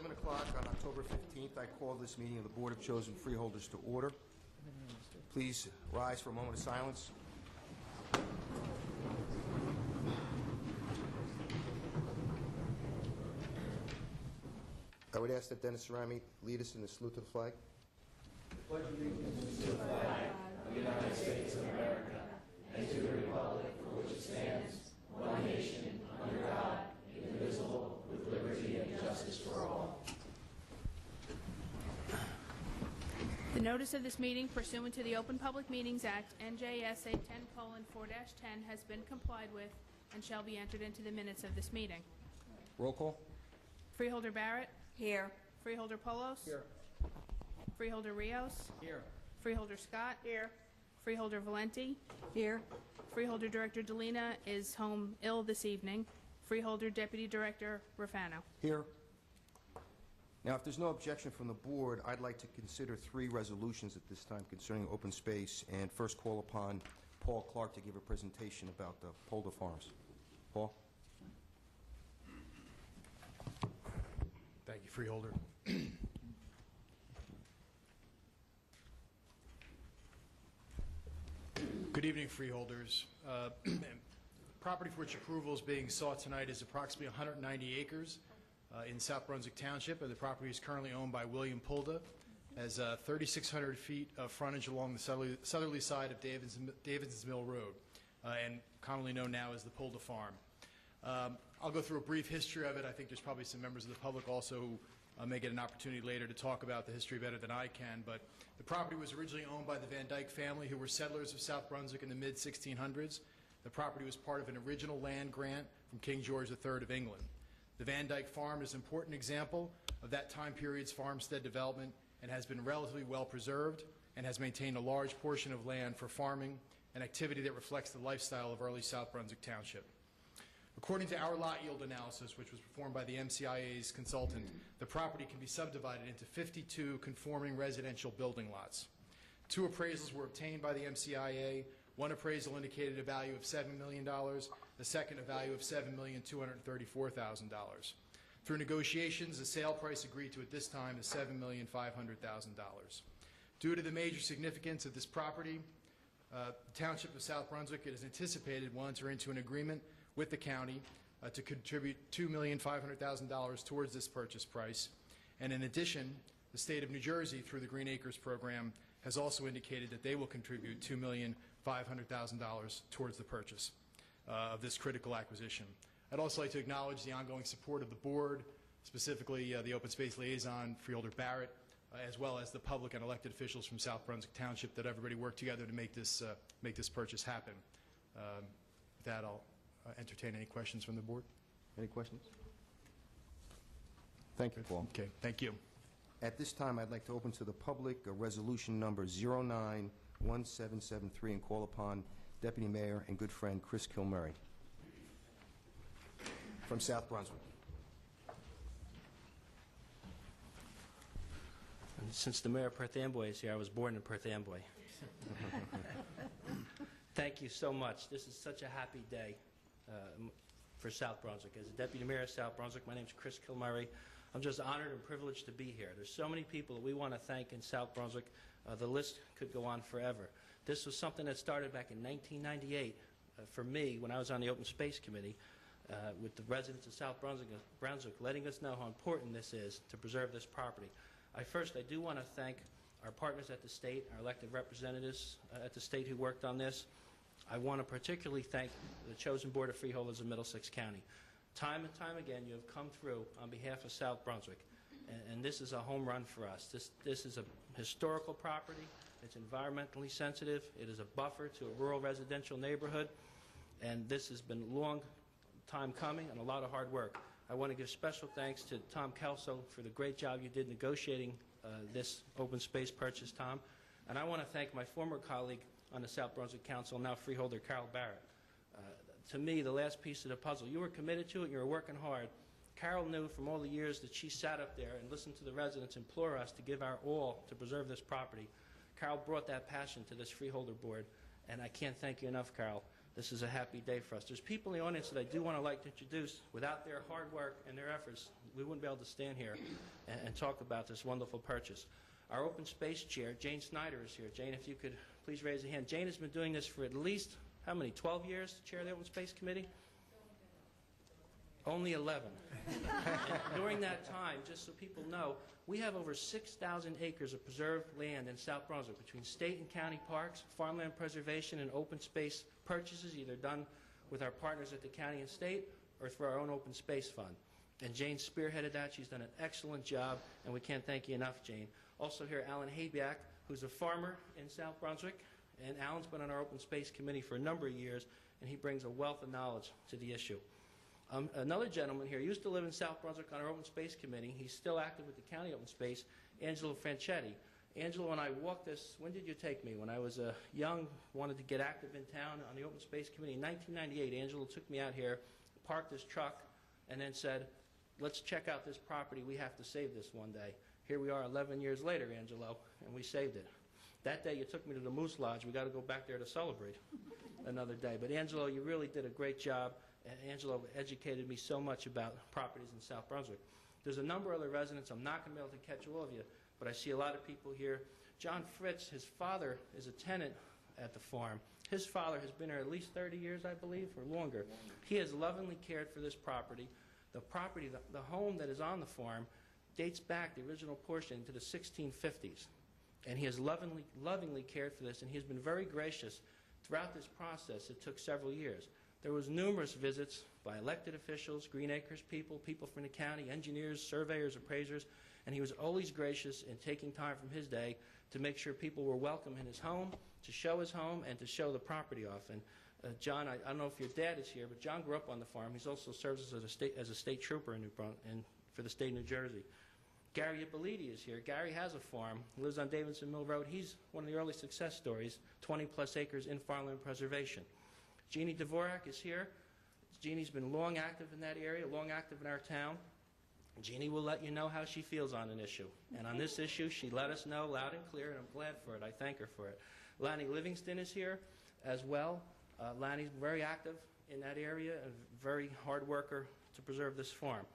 7 o'clock on October 15th, I call this meeting of the Board of Chosen Freeholders to order. Please rise for a moment of silence. I would ask that Dennis Cerami lead us in the salute to the flag. I pledge allegiance to the flag of the United States of America and to the republic for which it stands, one nation, under God, indivisible, with liberty and justice for all. The notice of this meeting pursuant to the Open Public Meetings Act, NJSA 10:4-10, has been complied with and shall be entered into the minutes of this meeting. Roll call. Freeholder Barrett? Here. Freeholder Polos? Here. Freeholder Rios? Here. Freeholder Scott? Here. Freeholder Valenti? Here. Freeholder Director Delina is home ill this evening. Freeholder Deputy Director Rafano. Here. Now, if there's no objection from the board, I'd like to consider 3 resolutions at this time concerning open space, and first call upon Paul Clark to give a presentation about the Polder Farms. Paul? Thank you, Freeholder. Good evening, Freeholders. Property for which approval is being sought tonight is approximately 190 acres in South Brunswick Township, and the property is currently owned by William Pulda, has 3,600 feet of frontage along the southerly side of Davidson's Mill Road, and commonly known now as the Pulda Farm. I'll go through a brief history of it. I think there's probably some members of the public also who may get an opportunity later to talk about the history better than I can, but the property was originally owned by the Van Dyke family, who were settlers of South Brunswick in the mid-1600s. The property was part of an original land grant from King George III of England. The Van Dyke Farm is an important example of that time period's farmstead development and has been relatively well preserved and has maintained a large portion of land for farming, an activity that reflects the lifestyle of early South Brunswick Township. According to our lot yield analysis, which was performed by the MCIA's consultant, the property can be subdivided into 52 conforming residential building lots. 2 appraisals were obtained by the MCIA. One appraisal indicated a value of $7 million, the second a value of $7,234,000. Through negotiations, the sale price agreed to at this time is $7,500,000. Due to the major significance of this property, the Township of South Brunswick, it is anticipated, will enter into an agreement with the county to contribute $2,500,000 towards this purchase price. And in addition, the state of New Jersey, through the Green Acres program, has also indicated that they will contribute $2,500,000 towards the purchase of this critical acquisition. I'd also like to acknowledge the ongoing support of the board, specifically the Open Space Liaison, Freeholder Barrett, as well as the public and elected officials from South Brunswick Township, that everybody worked together to make this purchase happen. With that, I'll entertain any questions from the board. Any questions? Thank you, Paul. Okay, thank you. At this time, I'd like to open to the public a resolution number 091773 and call upon Deputy Mayor and good friend Chris Kilmurray from South Brunswick. And since the mayor of Perth Amboy is here, I was born in Perth Amboy. Thank you so much. This is such a happy day for South Brunswick. As a Deputy Mayor of South Brunswick, my name is Chris Kilmurray. I'm just honored and privileged to be here. There's so many people that we want to thank in South Brunswick. The list could go on forever. This was something that started back in 1998 for me when I was on the Open Space Committee with the residents of South Brunswick letting us know how important this is to preserve this property. I do want to thank our partners at the state, our elected representatives at the state who worked on this. I want to particularly thank the chosen Board of Freeholders of Middlesex County. Time and time again, you have come through on behalf of South Brunswick, and this is a home run for us. This is a historical property. It's environmentally sensitive. It is a buffer to a rural residential neighborhood, and this has been a long time coming and a lot of hard work. I want to give special thanks to Tom Kelso for the great job you did negotiating this open space purchase, Tom. And I want to thank my former colleague on the South Brunswick Council, now freeholder Carol Barrett. To me, the last piece of the puzzle, you were committed to it and you were working hard. Carol knew from all the years that she sat up there and listened to the residents implore us to give our all to preserve this property. Carol brought that passion to this freeholder board, and I can't thank you enough, Carol. This is a happy day for us. There's people in the audience that I do want to like to introduce. Without their hard work and their efforts, we wouldn't be able to stand here and talk about this wonderful purchase. Our open space chair, Jane Snyder, is here. Jane, if you could please raise a hand. Jane has been doing this for at least, how many, 12 years, to chair the Open Space Committee? Only 11. And during that time, just so people know, we have over 6,000 acres of preserved land in South Brunswick between state and county parks, farmland preservation, and open space purchases, either done with our partners at the county and state or through our own open space fund. And Jane spearheaded that. She's done an excellent job, and we can't thank you enough, Jane. Also here, Alan Hayback, who's a farmer in South Brunswick, and Alan's been on our open space committee for a number of years, and he brings a wealth of knowledge to the issue. Another gentleman here used to live in South Brunswick on our open space committee. He's still active with the county open space, Angelo Franchetti. Angelo and I walked this, when did you take me? When I was young, wanted to get active in town on the open space committee. In 1998, Angelo took me out here, parked his truck, and then said, let's check out this property. We have to save this one day. Here we are 11 years later, Angelo, and we saved it. That day you took me to the Moose Lodge. We got to go back there to celebrate another day. But Angelo, you really did a great job. Angelo educated me so much about properties in South Brunswick. There's a number of other residents. I'm not going to be able to catch all of you, but I see a lot of people here. John Fritz, his father is a tenant at the farm. His father has been here at least 30 years, I believe, or longer. He has lovingly cared for this property. The property, the home that is on the farm, dates back, the original portion, to the 1650s. And he has lovingly cared for this, and he has been very gracious throughout this process. It took several years. There was numerous visits by elected officials, Green Acres people, people from the county, engineers, surveyors, appraisers, and he was always gracious in taking time from his day to make sure people were welcome in his home, to show his home, and to show the property off. And John, I don't know if your dad is here, but John grew up on the farm. He also serves as a state trooper in for the state of New Jersey. Gary Ippoliti is here. Gary has a farm. He lives on Davidson Mill Road. He's one of the early success stories, 20-plus acres in farmland preservation. Jeannie Dvorak is here. Jeannie's been long active in that area, long active in our town. Jeannie will let you know how she feels on an issue. And on this issue, she let us know loud and clear, and I'm glad for it. I thank her for it. Lanny Livingston is here as well. Lanny's very active in that area, a very hard worker to preserve this farm.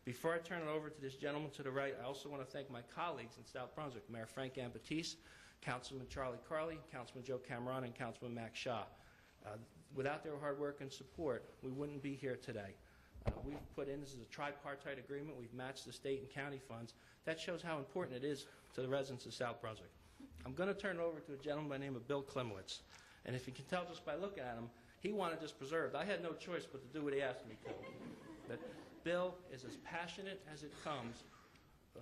Before I turn it over to this gentleman to the right, I also want to thank my colleagues in South Brunswick, Mayor Frank Ambatisse, Councilman Charlie Carley, Councilman Joe Cameron, and Councilman Max Shaw. Without their hard work and support, we wouldn't be here today. We've put in, this is a tripartite agreement, we've matched the state and county funds. That shows how important it is to the residents of South Brunswick. I'm going to turn it over to a gentleman by the name of Bill Klimowitz. And if you can tell just by looking at him, he wanted this preserved. I had no choice but to do what he asked me to. But Bill is as passionate as it comes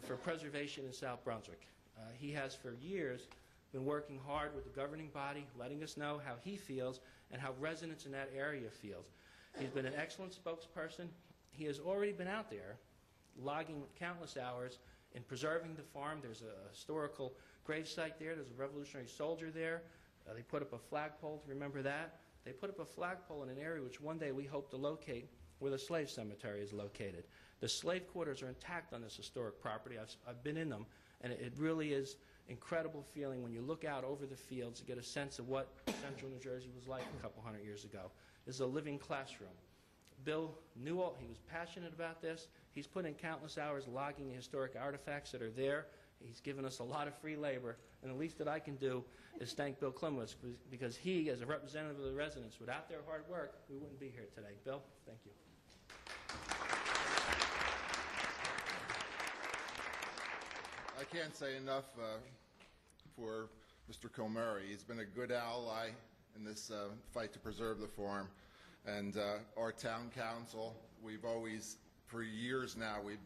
for preservation in South Brunswick. He has for years been working hard with the governing body, letting us know how he feels and how residents in that area feels. He's been an excellent spokesperson. He has already been out there logging countless hours in preserving the farm. There's a historical gravesite there. There's a Revolutionary soldier there. They put up a flagpole to remember that. They put up a flagpole in an area which one day we hope to locate where the slave cemetery is located. The slave quarters are intact on this historic property. I've been in them, and it really is incredible feeling when you look out over the fields to get a sense of what central New Jersey was like a couple hundred years ago. This is a living classroom. Bill knew he was passionate about this. He's put in countless hours logging the historic artifacts that are there. He's given us a lot of free labor, and the least that I can do is thank Bill Klimowitz, because he, as a representative of the residents, without their hard work, we wouldn't be here today. Bill, thank you. I can't say enough for Mr. Kilmurray. He's been a good ally in this fight to preserve the farm. And our town council, we've always, for years now, we've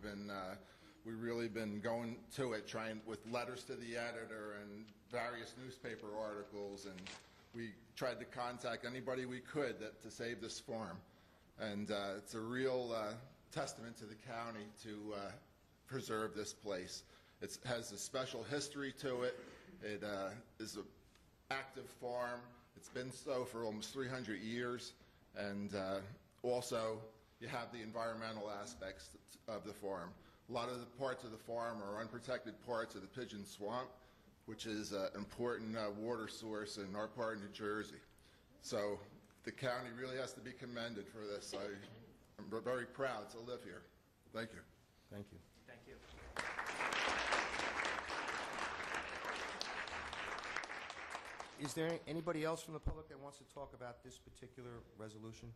really been going to it, trying with letters to the editor and various newspaper articles, and we tried to contact anybody we could to save this farm. And it's a real testament to the county to preserve this place. It has a special history to it. It is an active farm. It's been so for almost 300 years. And also, you have the environmental aspects of the farm. A lot of the parts of the farm are unprotected parts of the Pigeon Swamp, which is an important water source in our part of New Jersey. So the county really has to be commended for this. I'm very proud to live here. Thank you. Thank you. Thank you. Is there anybody else from the public that wants to talk about this particular resolution?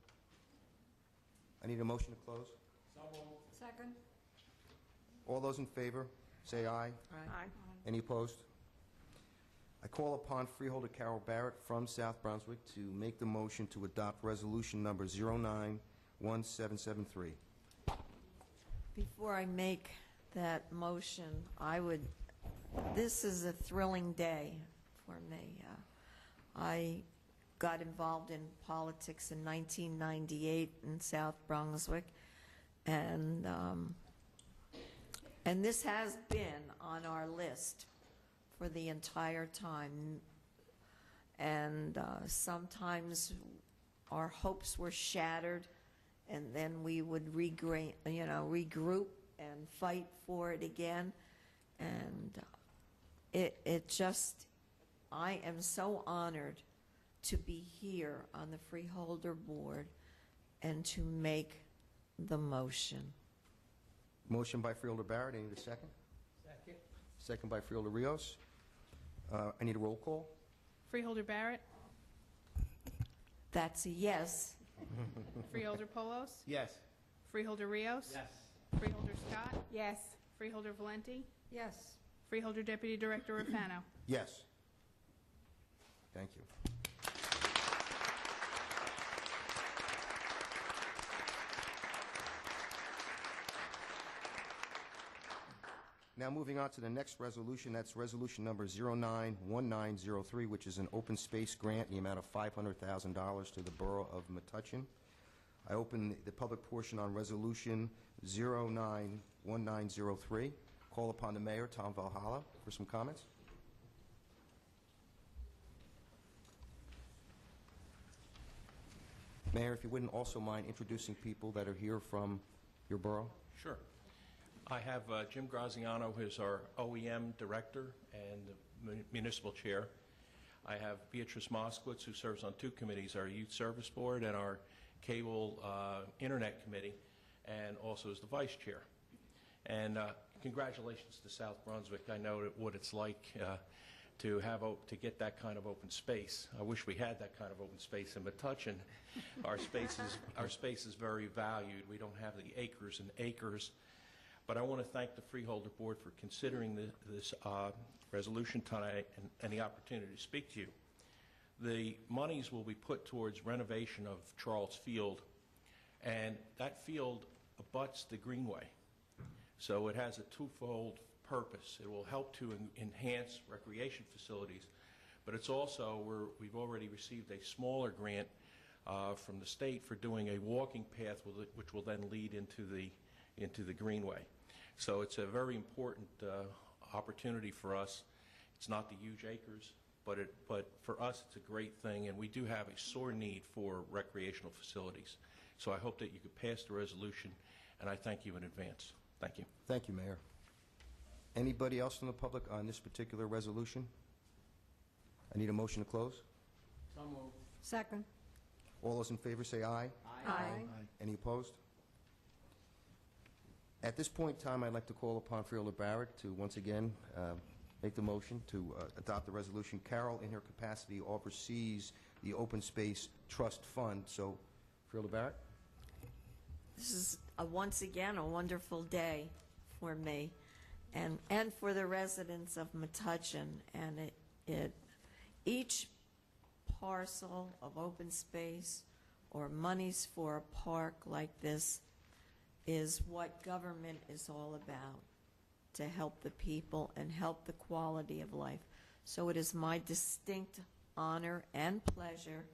I need a motion to close. Second. All those in favor, say aye. Aye. Any opposed? I call upon Freeholder Carol Barrett from South Brunswick to make the motion to adopt resolution number 091773. Before I make that motion, this is a thrilling day for me. I got involved in politics in 1998 in South Brunswick, and this has been on our list for the entire time. And sometimes our hopes were shattered, and then we would regroup and fight for it again. And I am so honored to be here on the Freeholder Board and to make the motion. Motion by Freeholder Barrett. I need a second. Second. Second by Freeholder Rios. I need a roll call. Freeholder Barrett, That's a yes. Freeholder Polos, Yes. Freeholder Rios, Yes. Freeholder Scott, Yes. Freeholder Valenti, Yes. Freeholder Deputy Director Rafano. Yes. Thank you. Now moving on to the next resolution, that's resolution number 091903, which is an open space grant in the amount of $500,000 to the Borough of Metuchen. I open the public portion on resolution 091903. Call upon the mayor, Tom Valhalla, for some comments. Mayor, if you wouldn't also mind introducing people that are here from your borough. Sure. I have Jim Graziano, who's our OEM director and municipal chair. I have Beatrice Moskowitz, who serves on 2 committees, our Youth Service Board and our Cable Internet Committee, and also is the vice chair. And congratulations to South Brunswick. I know what it's like to get that kind of open space. I wish we had that kind of open space in Metuchen. Our space is very valued. We don't have the acres and acres. But I want to thank the Freeholder Board for considering this resolution tonight and the opportunity to speak to you. The monies will be put towards renovation of Charles Field, and that field abuts the Greenway. So it has a twofold purpose. It will help to enhance recreation facilities, but it's also we've already received a smaller grant from the state for doing a walking path which will then lead into the Greenway. So it's a very important opportunity for us. It's not the huge acres, but for us it's a great thing, and we do have a sore need for recreational facilities. So I hope that you could pass the resolution, and I thank you in advance. Thank you. Thank you, Mayor. Anybody else from the public on this particular resolution? I need a motion to close. So moved. Second. All those in favor say aye. Aye. Any opposed? At this point in time, I'd like to call upon Freeholder Barrett to once again make the motion to adopt the resolution. Carol, in her capacity, oversees the Open Space Trust Fund. So, Freeholder Barrett? This is once again a wonderful day for me and for the residents of Metuchen. And each parcel of open space or monies for a park like this is what government is all about, to help the people and help the quality of life. So it is my distinct honor and pleasure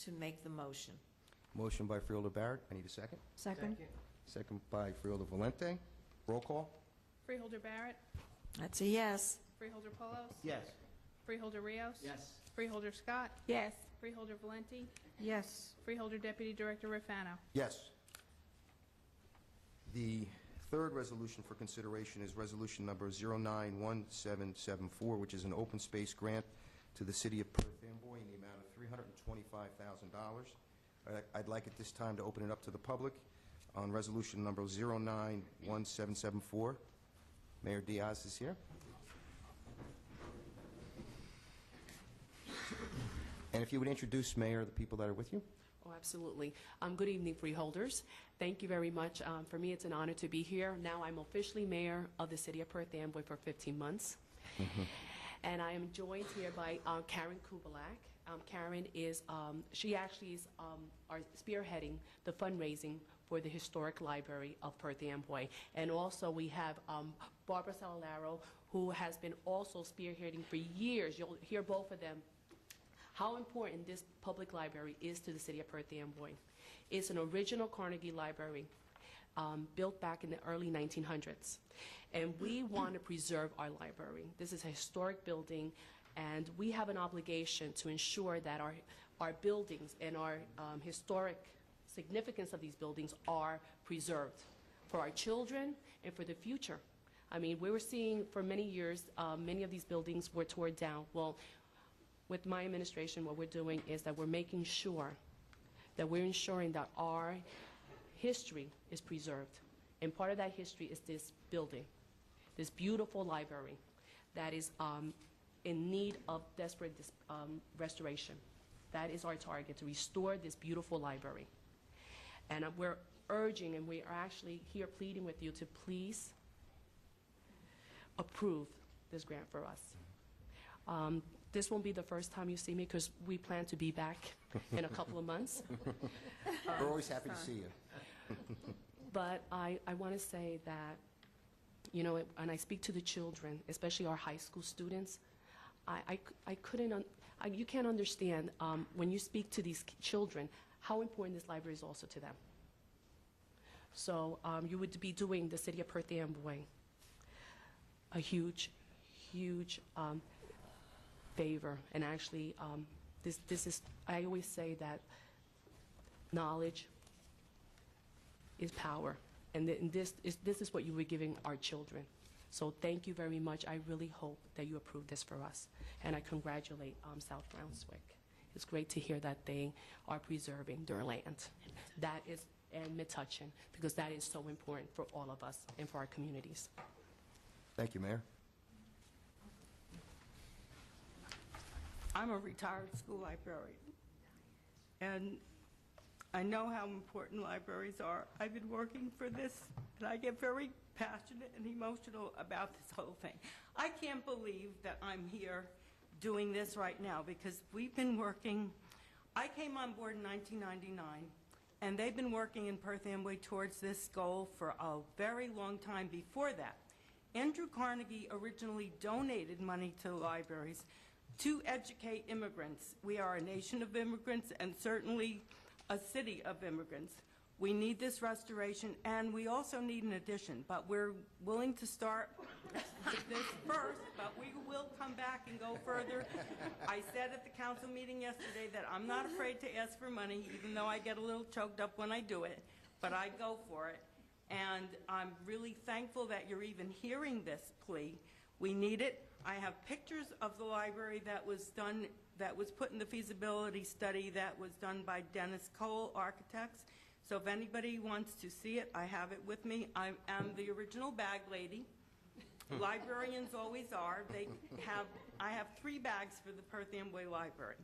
to make the motion. Motion by Freeholder Barrett. I need a second. Second. Second by Freeholder Valente. Roll call. Freeholder Barrett, That's a yes. Freeholder Polos, Yes. Freeholder Rios, Yes. Freeholder Scott, Yes. Freeholder Valenti, Yes. Freeholder Deputy Director Rafano. Yes. The third resolution for consideration is resolution number 091774, which is an open space grant to the city of Perth Amboy in the amount of $325,000. I'd like at this time to open it up to the public on resolution number 091774. Mayor Diaz is here. And if you would introduce, Mayor, the people that are with you. Oh, absolutely. Good evening, Freeholders. Thank you very much. For me, it's an honor to be here. Now I'm officially mayor of the city of Perth Amboy for 15 months. And I am joined here by Karen Kubalak. Karen is, she actually is are spearheading the fundraising for the Historic Library of Perth Amboy. And also we have Barbara Salaro, who has been also spearheading for years. You'll hear both of them how important this public library is to the city of Perth Amboy. It's an original Carnegie library built back in the early 1900s. And we want to preserve our library. This is a historic building, and we have an obligation to ensure that our buildings and our historic significance of these buildings are preserved for our children and for the future. I mean, we were seeing for many years, many of these buildings were torn down. Well, with my administration, what we're doing is that we're making sure that we're ensuring that our history is preserved. And part of that history is this building, this beautiful library that is in need of desperate restoration. That is our target, to restore this beautiful library. And we're urging, and we are actually here pleading with you to please approve this grant for us. This won't be the first time you see me, because we plan to be back in a couple of months. We're always happy to see you. But I want to say that, you know, when I speak to the children, especially our high school students, you can't understand when you speak to these children how important this library is also to them. So you would be doing the city of Perth Amboy a huge, huge favor. And actually, this is, I always say that knowledge is power, and this is what you were giving our children. So thank you very much. I really hope that you approve this for us, and I congratulate South Brunswick. It's great to hear that they are preserving their land. That is, and Metuchen, because that is so important for all of us and for our communities. Thank you, Mayor. I'm a retired school librarian, and I know how important libraries are. I've been working for this, and I get very passionate and emotional about this whole thing. I can't believe that I'm here doing this right now, because we've been working. I came on board in 1999, and they've been working in Perth Amboy towards this goal for a very long time before that. Andrew Carnegie originally donated money to libraries to educate immigrants. We are a nation of immigrants, and certainly a city of immigrants. We need this restoration, and we also need an addition, but we're willing to start with this first, but we will come back and go further. I said at the council meeting yesterday that I'm not afraid to ask for money, even though I get a little choked up when I do it, but I go for it. And I'm really thankful that you're even hearing this plea. We need it. I have pictures of the library that was done, that was put in the feasibility study that was done by Dennis Cole Architects. So if anybody wants to see it, I have it with me. I am the original bag lady. Librarians always are. I have 3 bags for the Perth Amboy Library.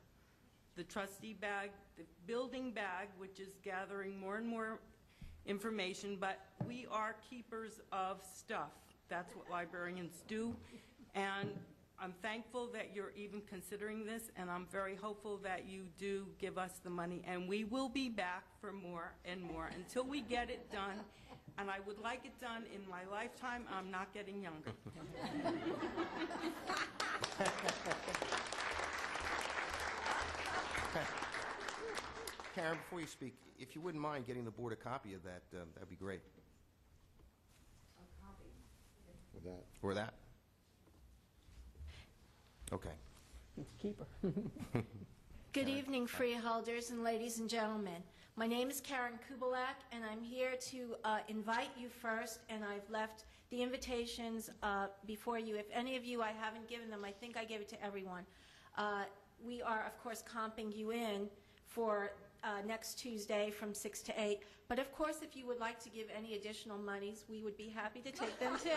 The trustee bag, the building bag, which is gathering more and more information, but we are keepers of stuff. That's what librarians do. And I'm thankful that you're even considering this, and I'm very hopeful that you do give us the money, and we will be back for more and more until we get it done. And I would like it done in my lifetime. I'm not getting younger. Karen, before you speak, if you wouldn't mind getting the board a copy of that, that'd be great. A copy. Or that. Or that. Okay. Keeper. Good evening, freeholders and ladies and gentlemen. My name is Karen Kubalak, and I'm here to invite you first, and I've left the invitations before you. If any of you I haven't given them, I think I gave it to everyone. we are, of course, comping you in for next Tuesday from 6 to 8. But of course, if you would like to give any additional monies, we would be happy to take them too.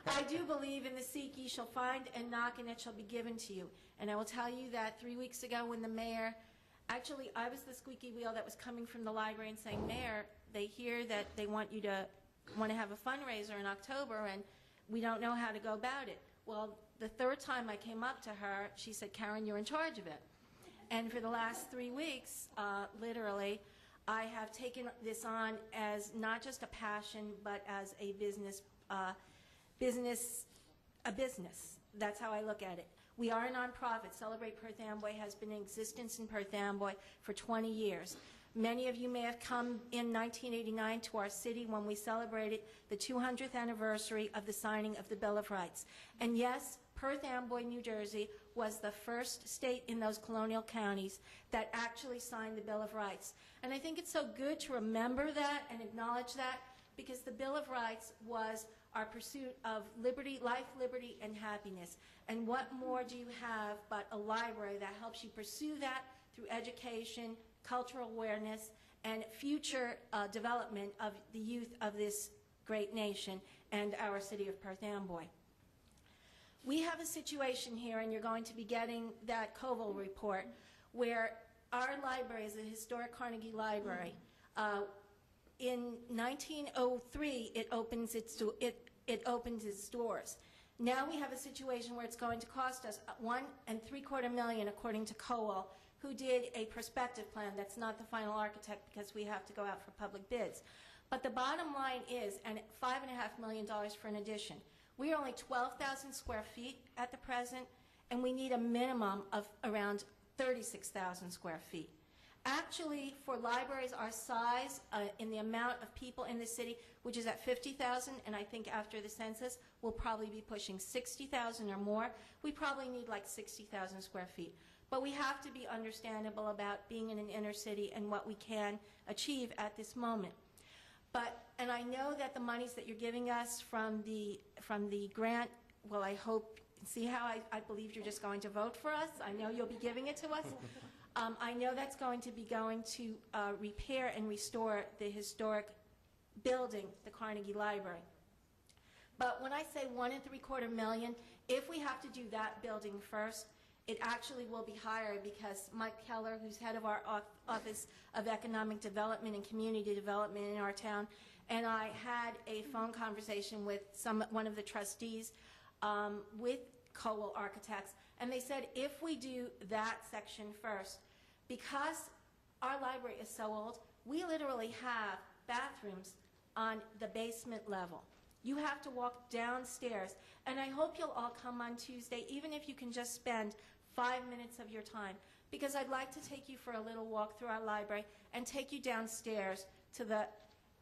I do believe in the seek ye shall find, and knock and it shall be given to you. And I will tell you that 3 weeks ago when the mayor, actually I was the squeaky wheel that was coming from the library and saying, Mayor, they hear that they want to have a fundraiser in October and we don't know how to go about it. Well, the third time I came up to her, she said, Karen, you're in charge of it. And for the last 3 weeks, literally, I have taken this on as not just a passion, but as a business. That's how I look at it. We are a nonprofit. Celebrate Perth Amboy has been in existence in Perth Amboy for 20 years. Many of you may have come in 1989 to our city when we celebrated the 200th anniversary of the signing of the Bill of Rights. And yes, Perth Amboy, New Jersey, was the first state in those colonial counties that actually signed the Bill of Rights. And I think it's so good to remember that and acknowledge that, because the Bill of Rights was our pursuit of liberty, life, liberty, and happiness. And what more do you have but a library that helps you pursue that through education, cultural awareness, and future development of the youth of this great nation and our city of Perth Amboy. We have a situation here, and you're going to be getting that Koval report, where our library is a historic Carnegie Library. In 1903, it opened its doors. Now we have a situation where it's going to cost us $1.75 million, according to Koval, who did a prospective plan. That's not the final architect because we have to go out for public bids. But the bottom line is, and $5.5 million for an addition. We are only 12,000 square feet at the present, and we need a minimum of around 36,000 square feet. Actually, for libraries our size, in the amount of people in the city, which is at 50,000, and I think after the census, we'll probably be pushing 60,000 or more, we probably need like 60,000 square feet. But we have to be understandable about being in an inner city and what we can achieve at this moment. And I know that the monies that you're giving us from the grant, well, I hope, see how I believe you're just going to vote for us? I know you'll be giving it to us. I know that's going to be going to repair and restore the historic building, the Carnegie Library. But when I say $1.75 million, if we have to do that building first, it actually will be higher, because Mike Keller, who's head of our Office of Economic Development and Community Development in our town, and I had a phone conversation with one of the trustees with Koval Architects, and they said if we do that section first, because our library is so old, we literally have bathrooms on the basement level. You have to walk downstairs, and I hope you'll all come on Tuesday, even if you can just spend 5 minutes of your time, because I'd like to take you for a little walk through our library and take you downstairs to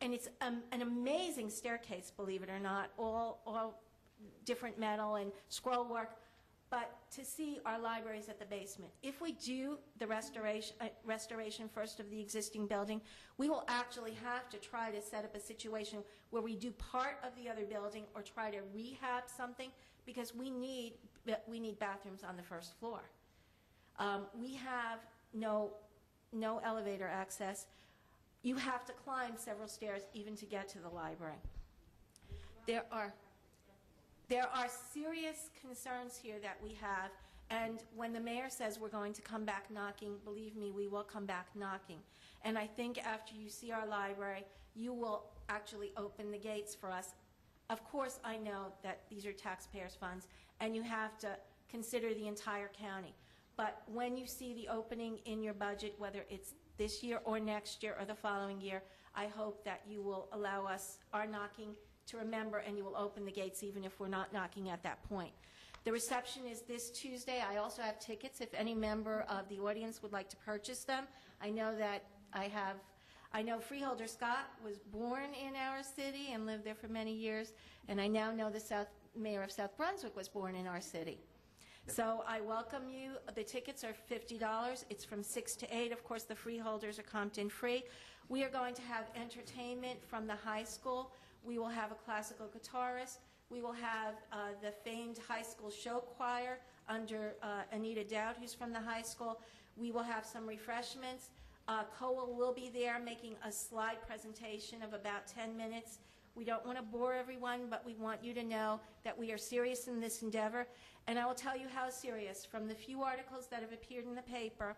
and it's an amazing staircase, believe it or not, all different metal and scroll work, but to see our libraries at the basement. If we do the restoration first of the existing building, we will actually have to try to set up a situation where we do part of the other building or try to rehab something, because we need bathrooms on the first floor. We have no elevator access. You have to climb several stairs even to get to the library. There are serious concerns here that we have, and when the mayor says we're going to come back knocking, believe me, we will come back knocking. And I think after you see our library, you will actually open the gates for us. Of course, I know that these are taxpayers' funds, and you have to consider the entire county. But when you see the opening in your budget, whether it's this year or next year or the following year, I hope that you will allow us our knocking to remember, and you will open the gates even if we're not knocking at that point. The reception is this Tuesday. I also have tickets if any member of the audience would like to purchase them. I know that I know Freeholder Scott was born in our city and lived there for many years, and I now know the mayor of South Brunswick was born in our city. So I welcome you. The tickets are $50. It's from 6 to 8. Of course, the Freeholders are comped in free. We are going to have entertainment from the high school. We will have a classical guitarist. We will have the famed high school show choir under Anita Dowd, who's from the high school. We will have some refreshments. COA will be there making a slide presentation of about 10 minutes. We don't want to bore everyone, but we want you to know that we are serious in this endeavor. And I will tell you how serious. From the few articles that have appeared in the paper,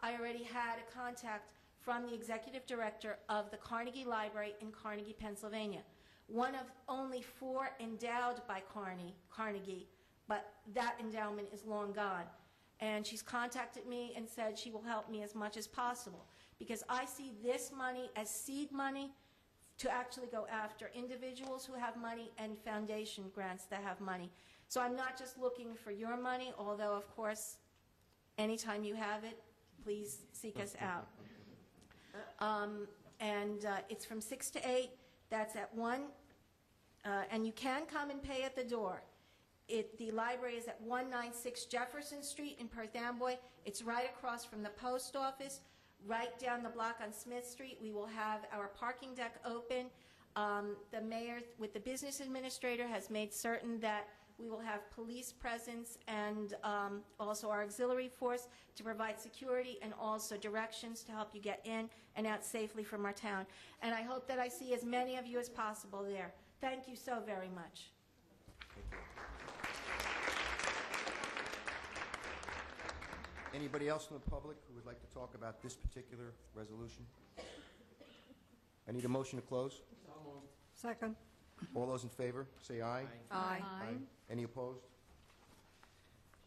I already had a contact from the executive director of the Carnegie Library in Carnegie, Pennsylvania. One of only 4 endowed by Carnegie, but that endowment is long gone. And she's contacted me and said she will help me as much as possible, because I see this money as seed money to actually go after individuals who have money and foundation grants that have money. So I'm not just looking for your money, although, of course, anytime you have it, please seek us out. It's from 6 to 8. That's at 1. And you can come and pay at the door. The library is at 196 Jefferson Street in Perth Amboy. It's right across from the post office, right down the block on Smith Street. We will have our parking deck open. The mayor, with the business administrator, has made certain that we will have police presence and also our auxiliary force to provide security and also directions to help you get in and out safely from our town. And I hope that I see as many of you as possible there. Thank you so very much. Anybody else from the public who would like to talk about this particular resolution? I need a motion to close. Second. All those in favor, say aye. Aye. Any opposed?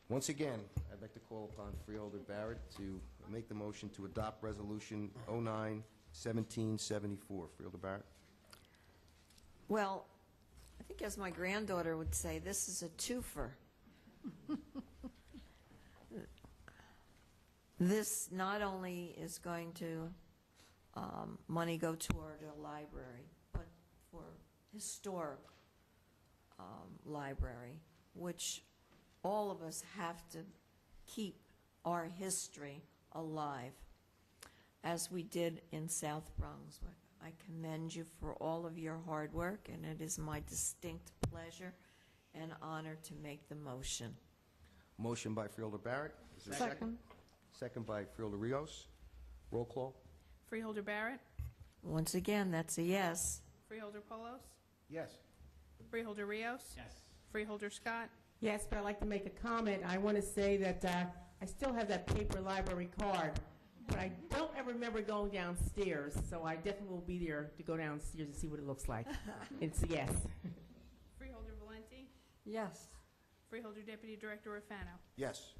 Once again, I'd like to call upon Freeholder Barrett to make the motion to adopt Resolution 09-1774. Freeholder Barrett? Well, I think as my granddaughter would say, this is a twofer. This not only is going to money go toward a library, but for historic library, which all of us have to keep our history alive, as we did in South Brunswick. I commend you for all of your hard work, and it is my distinct pleasure and honor to make the motion. Motion by Freeholder Barrett. Is there a second? Second by Freeholder Rios. Roll call. Freeholder Barrett, Once again, that's a yes. Freeholder Polos, Yes. Freeholder Rios. Yes. Freeholder Scott. Yes, but I'd like to make a comment. I want to say that I still have that paper library card, but I don't ever remember going downstairs, so I definitely will be there to go downstairs and see what it looks like. It's a yes. Freeholder Valenti, Yes. Freeholder Deputy Director Rafano. Yes.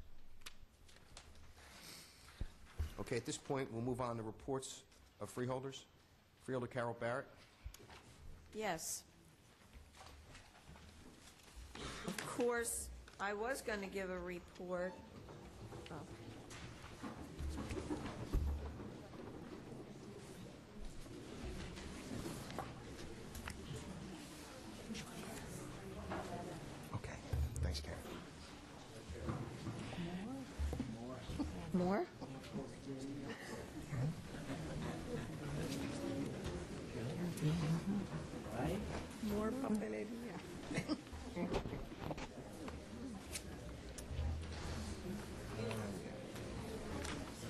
Okay, at this point, we'll move on to reports of freeholders. Freeholder Carol Barrett. Yes. Of course, I was going to give a report. Oh. Okay, thanks, Karen. More? More papelería.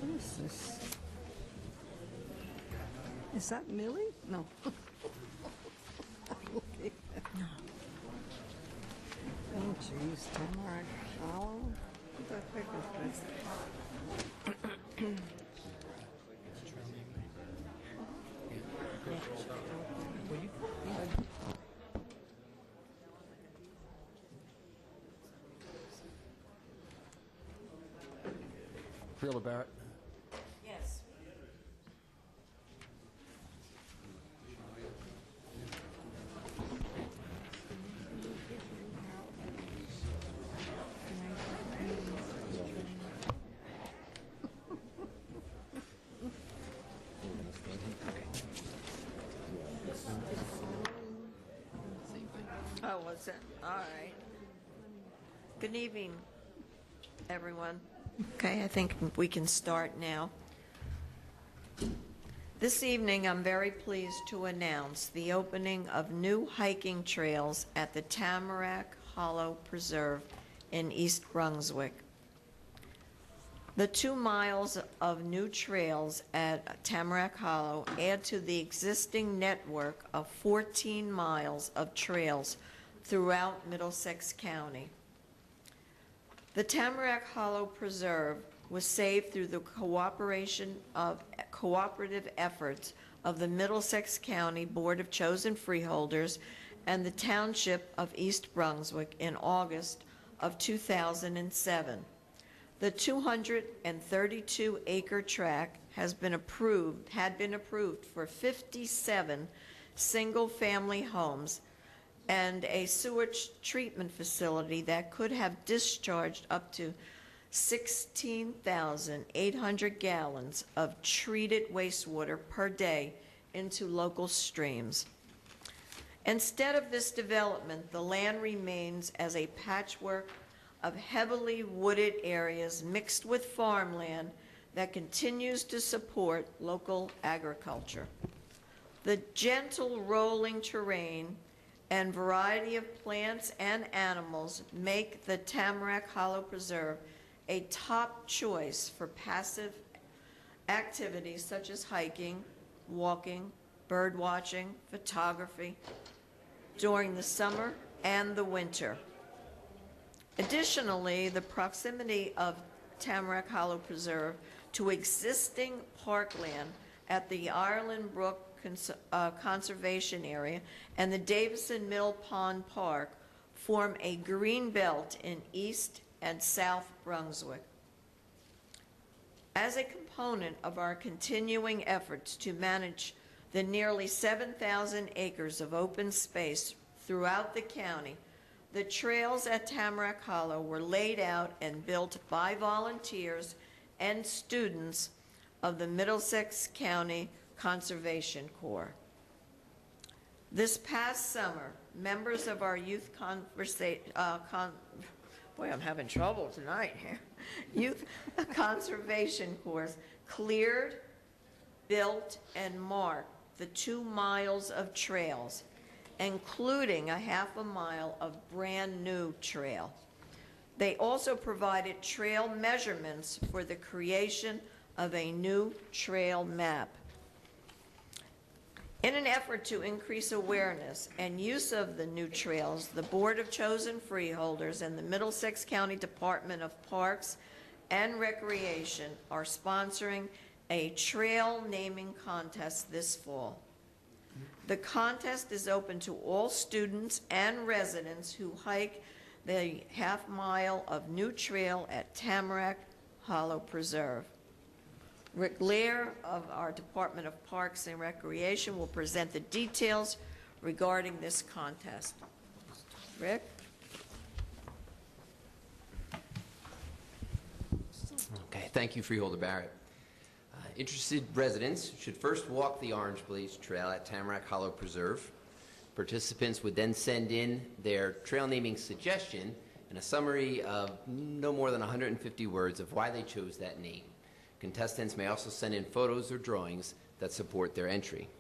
What is this? Is that Millie? No. Okay. Oh, jeez, Tamara Shallow? What the heck is this? Freeholder Barrett. Yes. Oh, was it? All right. Good evening, everyone. Okay, I think we can start now. This evening, I'm very pleased to announce the opening of new hiking trails at the Tamarack Hollow Preserve in East Brunswick. The 2 miles of new trails at Tamarack Hollow add to the existing network of 14 miles of trails throughout Middlesex County. The Tamarack Hollow Preserve was saved through the cooperative efforts of the Middlesex County Board of Chosen Freeholders and the Township of East Brunswick in August of 2007. The 232-acre tract had been approved for 57 single-family homes and a sewage treatment facility that could have discharged up to 16,800 gallons of treated wastewater per day into local streams. Instead of this development, the land remains as a patchwork of heavily wooded areas mixed with farmland that continues to support local agriculture. The gentle rolling terrain and variety of plants and animals make the Tamarack Hollow Preserve a top choice for passive activities such as hiking, walking, bird watching, photography during the summer and the winter. Additionally, the proximity of Tamarack Hollow Preserve to existing parkland at the Ireland Brook Conservation Area and the Davison Mill Pond Park form a green belt in East and South Brunswick. As a component of our continuing efforts to manage the nearly 7,000 acres of open space throughout the county, the trails at Tamarack Hollow were laid out and built by volunteers and students of the Middlesex County Conservation Corps. This past summer, members of our youth Youth Conservation Corps cleared, built, and marked the 2 miles of trails, including a half a mile of brand new trail. They also provided trail measurements for the creation of a new trail map. In an effort to increase awareness and use of the new trails, the Board of Chosen Freeholders and the Middlesex County Department of Parks and Recreation are sponsoring a trail naming contest this fall. The contest is open to all students and residents who hike the half mile of new trail at Tamarack Hollow Preserve. Rick Lear of our Department of Parks and Recreation will present the details regarding this contest. Rick? Okay, thank you, Freeholder Barrett. Interested residents should first walk the Orange Blaze Trail at Tamarack Hollow Preserve. Participants would then send in their trail naming suggestion and a summary of no more than 150 words of why they chose that name. Contestants may also send in photos or drawings that support their entry.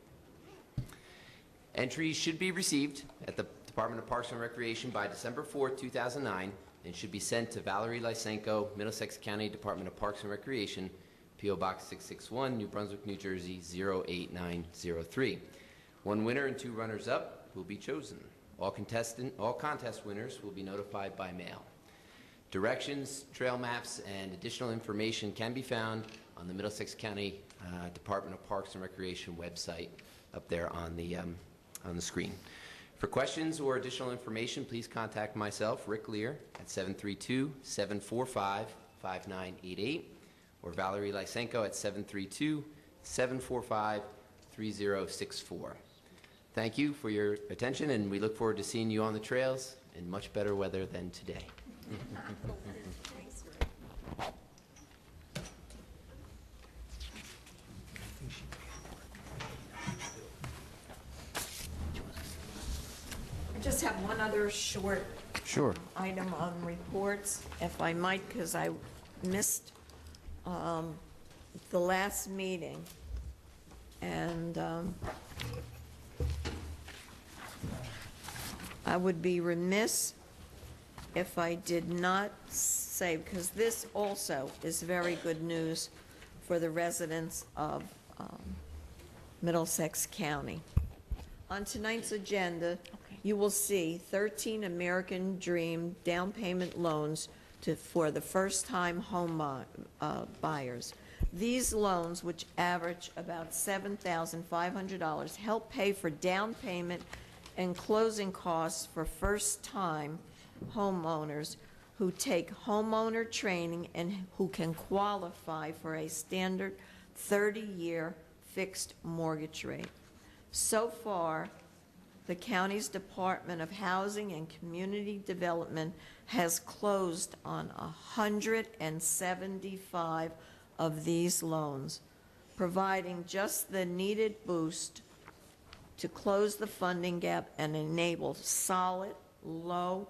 Entries should be received at the Department of Parks and Recreation by December 4, 2009, and should be sent to Valerie Lysenko, Middlesex County Department of Parks and Recreation, P.O. Box 661, New Brunswick, New Jersey 08903. One winner and 2 runners-up will be chosen. All contest winners will be notified by mail. Directions, trail maps, and additional information can be found on the Middlesex County Department of Parks and Recreation website up there on the screen. For questions or additional information, please contact myself, Rick Lear, at 732-745-5988, or Valerie Lysenko at 732-745-3064. Thank you for your attention, and we look forward to seeing you on the trails in much better weather than today. I just have one other short item on reports, if I might, because I missed the last meeting. And I would be remiss if I did not say, because this also is very good news for the residents of Middlesex County. On tonight's agenda, you will see 13 American Dream down payment loans for the first-time home buyers. These loans, which average about $7,500, help pay for down payment and closing costs for first-time homeowners who take homeowner training and who can qualify for a standard 30-year fixed mortgage rate. So far, the county's Department of Housing and Community Development has closed on 175 of these loans, providing just the needed boost to close the funding gap and enable solid, low,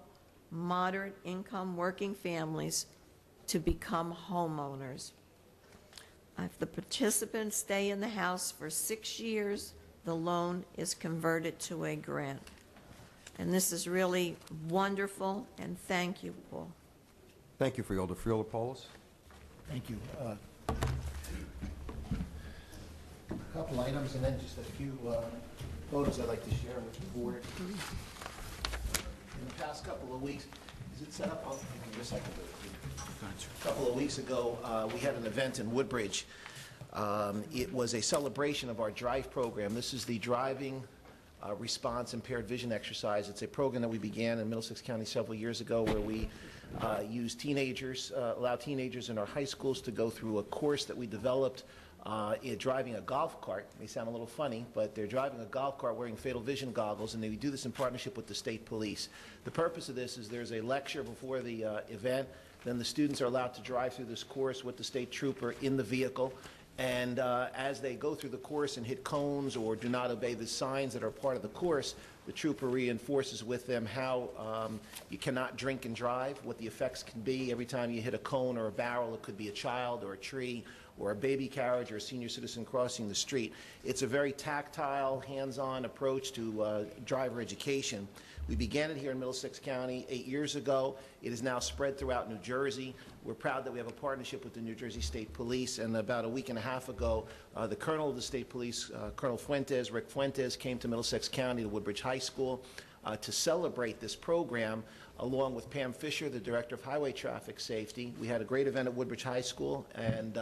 moderate income working families to become homeowners. If the participants stay in the house for 6 years, the loan is converted to a grant. And this is really wonderful, and thank you, Paul. Thank you, Freeholder. Freeholder Paulus? Thank you. A couple items and then just a few photos I'd like to share with the board. In the past couple of weeks, is it set up? A couple of weeks ago, we had an event in Woodbridge. It was a celebration of our DRIVE program. This is the Driving Response Impaired Vision Exercise. It's a program that we began in Middlesex County several years ago where we use allow teenagers in our high schools to go through a course that we developed driving a golf cart. It may sound a little funny, but they're driving a golf cart wearing fatal vision goggles, and they do this in partnership with the state police. The purpose of this is there's a lecture before the event. Then the students are allowed to drive through this course with the state trooper in the vehicle. And as they go through the course and hit cones or do not obey the signs that are part of the course, the trooper reinforces with them how you cannot drink and drive, what the effects can be every time you hit a cone or a barrel. It could be a child or a tree or a baby carriage or a senior citizen crossing the street. It's a very tactile, hands-on approach to driver education. We began it here in Middlesex County 8 years ago. It is now spread throughout New Jersey. We're proud that we have a partnership with the New Jersey State Police, and about a week and a half ago, the Colonel of the State Police, Colonel Rick Fuentes, came to Middlesex County to Woodbridge High School to celebrate this program, along with Pam Fisher, the Director of Highway Traffic Safety. We had a great event at Woodbridge High School, and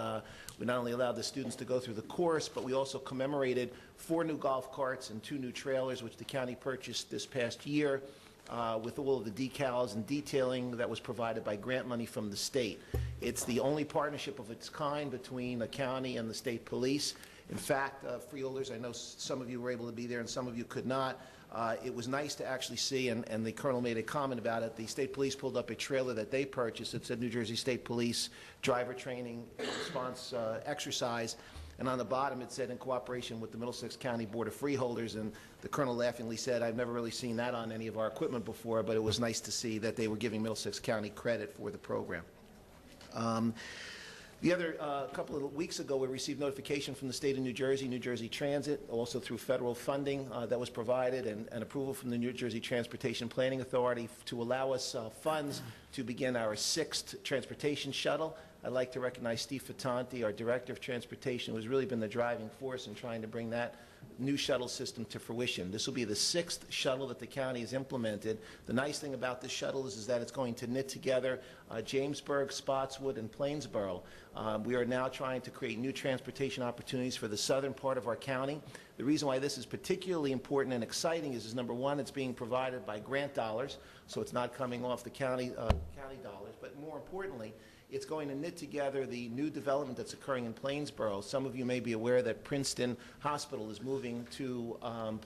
we not only allowed the students to go through the course, but we also commemorated 4 new golf carts and 2 new trailers, which the county purchased this past year, with all of the decals and detailing that was provided by grant money from the state. It's the only partnership of its kind between the county and the state police. In fact, freeholders, I know some of you were able to be there and some of you could not. It was nice to actually see, and the colonel made a comment about it, the state police pulled up a trailer that they purchased. It said New Jersey State Police Driver Training Response Exercise, and on the bottom it said in cooperation with the Middlesex County Board of Freeholders, and the colonel laughingly said, I've never really seen that on any of our equipment before, but it was nice to see that they were giving Middlesex County credit for the program. The other couple of weeks ago, we received notification from the state of New Jersey Transit, also through federal funding that was provided, and approval from the New Jersey Transportation Planning Authority to allow us funds to begin our 6th transportation shuttle. I'd like to recognize Steve Fattanti, our Director of Transportation, who has really been the driving force in trying to bring that new shuttle system to fruition. This will be the 6th shuttle that the county has implemented. The nice thing about this shuttle is that it's going to knit together Jamesburg, Spotswood, and Plainsboro. We are now trying to create new transportation opportunities for the southern part of our county. The reason why this is particularly important and exciting is number one, it's being provided by grant dollars, so it's not coming off the county dollars, but more importantly, it's going to knit together the new development that's occurring in Plainsboro. Some of you may be aware that Princeton Hospital is moving to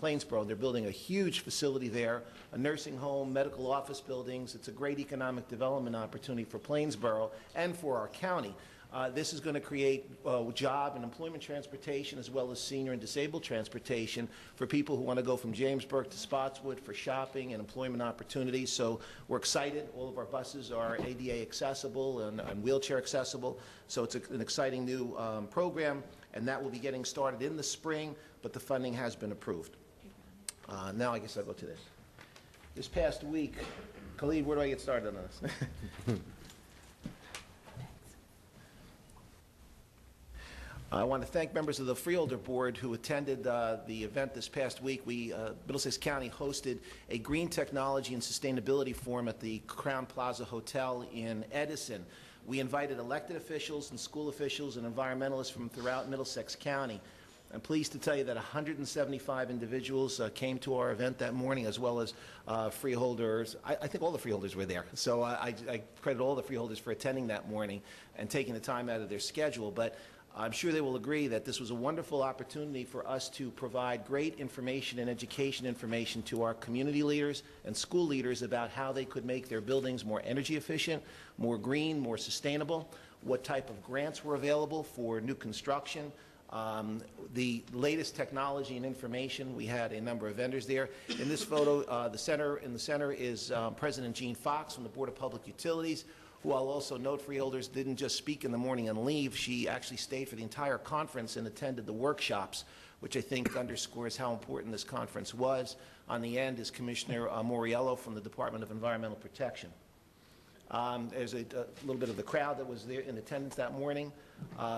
Plainsboro. They're building a huge facility there, a nursing home, medical office buildings. It's a great economic development opportunity for Plainsboro and for our county. This is going to create job and employment transportation as well as senior and disabled transportation for people who want to go from Jamesburg to Spotswood for shopping and employment opportunities. So we're excited. All of our buses are ADA accessible and wheelchair accessible. So it's an exciting new program, and that will be getting started in the spring, but the funding has been approved. Now I guess I'll go to this. This past week, Khalid, where do I get started on this? I want to thank members of the Freeholder Board who attended the event this past week. Middlesex County hosted a Green Technology and Sustainability Forum at the Crown Plaza Hotel in Edison. We invited elected officials and school officials and environmentalists from throughout Middlesex County. I'm pleased to tell you that 175 individuals came to our event that morning, as well as freeholders. I think all the freeholders were there. So I credit all the freeholders for attending that morning and taking the time out of their schedule. But I'm sure they will agree that this was a wonderful opportunity for us to provide great information and education information to our community leaders and school leaders about how they could make their buildings more energy efficient, more green, more sustainable, what type of grants were available for new construction, the latest technology and information. We had a number of vendors there. In this photo, in the center is President Jean Fox from the Board of Public Utilities, who I'll also note, freeholders, didn't just speak in the morning and leave. She actually stayed for the entire conference and attended the workshops, which I think underscores how important this conference was. On the end is Commissioner Moriello from the Department of Environmental Protection. There's a little bit of the crowd that was there in attendance that morning.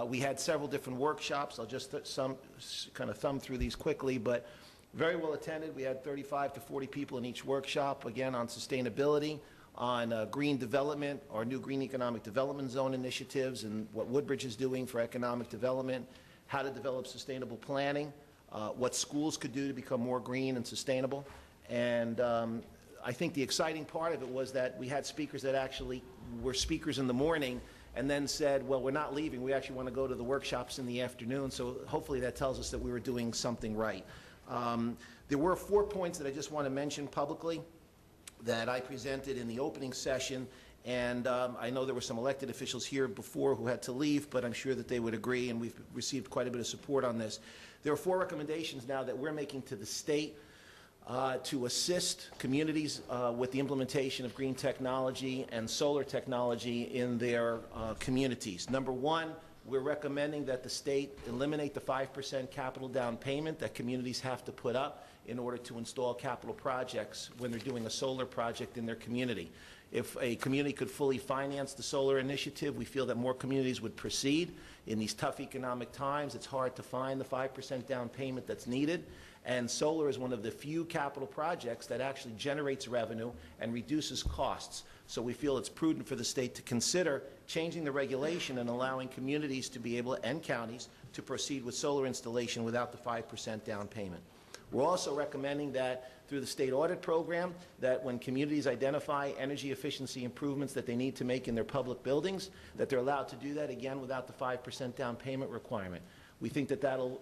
We had several different workshops. I'll just kind of thumb through these quickly, but very well attended. We had 35 to 40 people in each workshop, again, on sustainability, on green development, our new Green Economic Development Zone initiatives and what Woodbridge is doing for economic development, how to develop sustainable planning, what schools could do to become more green and sustainable. And I think the exciting part of it was that we had speakers that actually were speakers in the morning and then said, well, we're not leaving. We actually want to go to the workshops in the afternoon. So hopefully that tells us that we were doing something right. There were 4 points that I just want to mention publicly that I presented in the opening session, and I know there were some elected officials here before who had to leave, but I'm sure that they would agree, and we've received quite a bit of support on this. There are 4 recommendations now that we're making to the state to assist communities with the implementation of green technology and solar technology in their communities. Number 1, we're recommending that the state eliminate the 5% capital down payment that communities have to put up in order to install capital projects when they're doing a solar project in their community. If a community could fully finance the solar initiative, we feel that more communities would proceed. In these tough economic times, it's hard to find the 5% down payment that's needed, and solar is one of the few capital projects that actually generates revenue and reduces costs. So we feel it's prudent for the state to consider changing the regulation and allowing communities to be able, and counties, to proceed with solar installation without the 5% down payment. We're also recommending that through the state audit program, that when communities identify energy efficiency improvements that they need to make in their public buildings, that they're allowed to do that, again, without the 5% down payment requirement. We think that that'll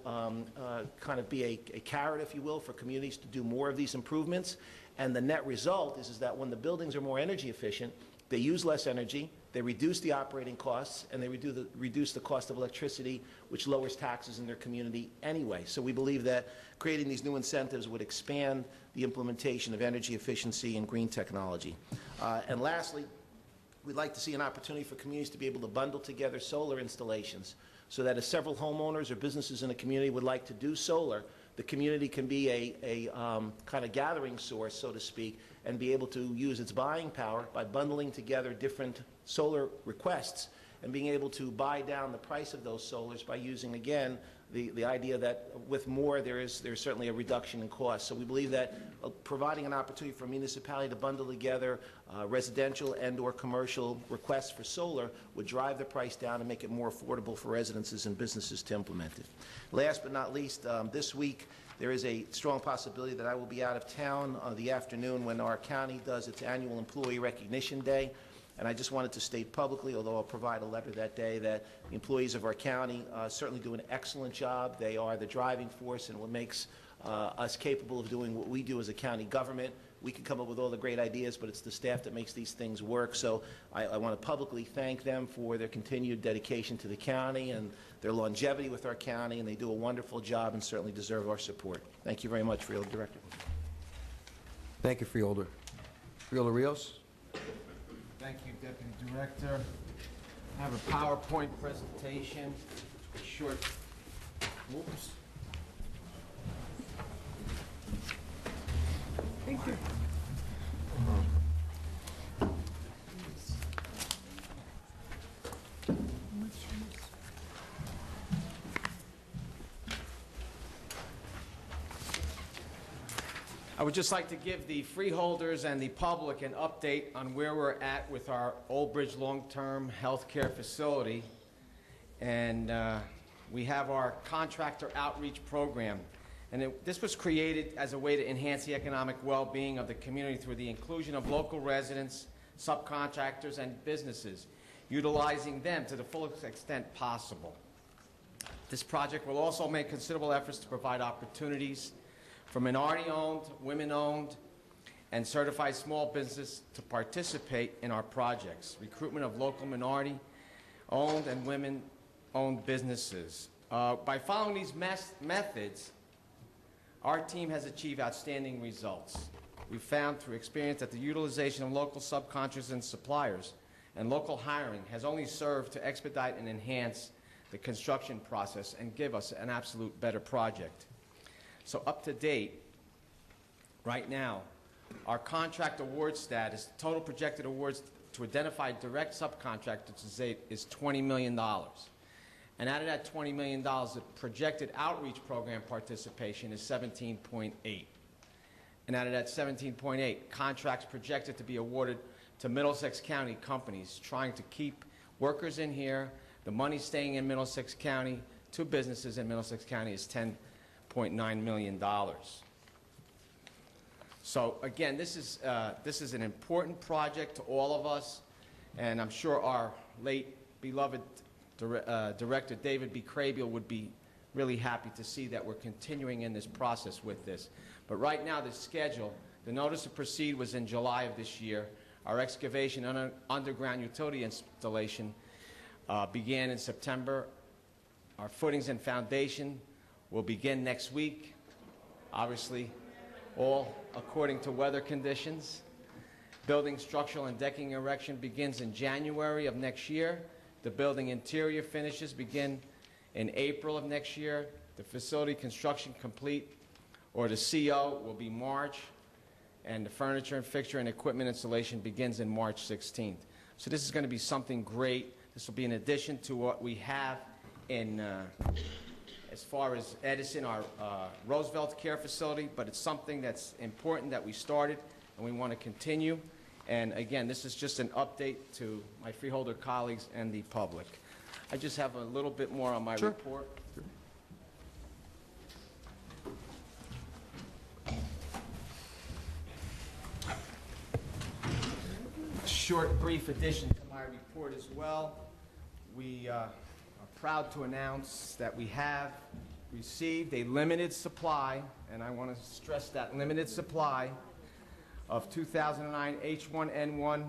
kind of be a carrot, if you will, for communities to do more of these improvements. And the net result is that when the buildings are more energy efficient, they use less energy, they reduce the operating costs, and they reduce the cost of electricity, which lowers taxes in their community anyway. So we believe that creating these new incentives would expand the implementation of energy efficiency and green technology. And lastly, we'd like to see an opportunity for communities to be able to bundle together solar installations so that if several homeowners or businesses in a community would like to do solar, the community can be a kind of gathering source, so to speak, and be able to use its buying power by bundling together different solar requests and being able to buy down the price of those solars by using, again, the idea that with more there's certainly a reduction in cost. So we believe that providing an opportunity for a municipality to bundle together residential and or commercial requests for solar would drive the price down and make it more affordable for residences and businesses to implement it. Last but not least, this week there is a strong possibility that I will be out of town the afternoon when our county does its annual Employee Recognition Day. And I just wanted to state publicly, although I'll provide a letter that day, that the employees of our county certainly do an excellent job. They are the driving force and what makes us capable of doing what we do as a county government. We can come up with all the great ideas, but it's the staff that makes these things work. So I want to publicly thank them for their continued dedication to the county and their longevity with our county, and they do a wonderful job and certainly deserve our support. Thank you very much, Freeholder Director. Thank you, Freeholder. Freeholder Rios? Thank you, Deputy Director. I have a PowerPoint presentation, short, whoops. Thank you. I would just like to give the freeholders and the public an update on where we're at with our Old Bridge long-term health care facility. And we have our contractor outreach program. And this was created as a way to enhance the economic well-being of the community through the inclusion of local residents, subcontractors, and businesses, utilizing them to the fullest extent possible. This project will also make considerable efforts to provide opportunities for minority-owned, women-owned, and certified small business to participate in our projects. Recruitment of local minority-owned and women-owned businesses. By following these methods, our team has achieved outstanding results. We found through experience that the utilization of local subcontractors and suppliers and local hiring has only served to expedite and enhance the construction process and give us an absolute better project. So up to date, right now, our contract award status, total projected awards to identify direct subcontractors to date is $20 million. And out of that $20 million, the projected outreach program participation is 17.8. And out of that 17.8, contracts projected to be awarded to Middlesex County companies trying to keep workers in here, the money staying in Middlesex County, to businesses in Middlesex County is $10.9 million. So again, this is an important project to all of us, and I'm sure our late beloved Director David B. Crabiel would be really happy to see that we're continuing in this process with this. But right now, the schedule, the notice to proceed was in July of this year. Our excavation and underground utility installation began in September. Our footings and foundation will begin next week, obviously all according to weather conditions. Building structural and decking erection begins in January of next year. The building interior finishes begin in April of next year. The facility construction complete, or the CO, will be March, and the furniture and fixture and equipment installation begins in March 16th. So this is going to be something great. This will be in addition to what we have in as far as Edison, our Roosevelt Care Facility, but it's something that's important that we started and we want to continue. And again, this is just an update to my freeholder colleagues and the public. I just have a little bit more on my report. Short, brief addition to my report as well. We are proud to announce that we have received a limited supply, and I want to stress that, limited supply of 2009 H1N1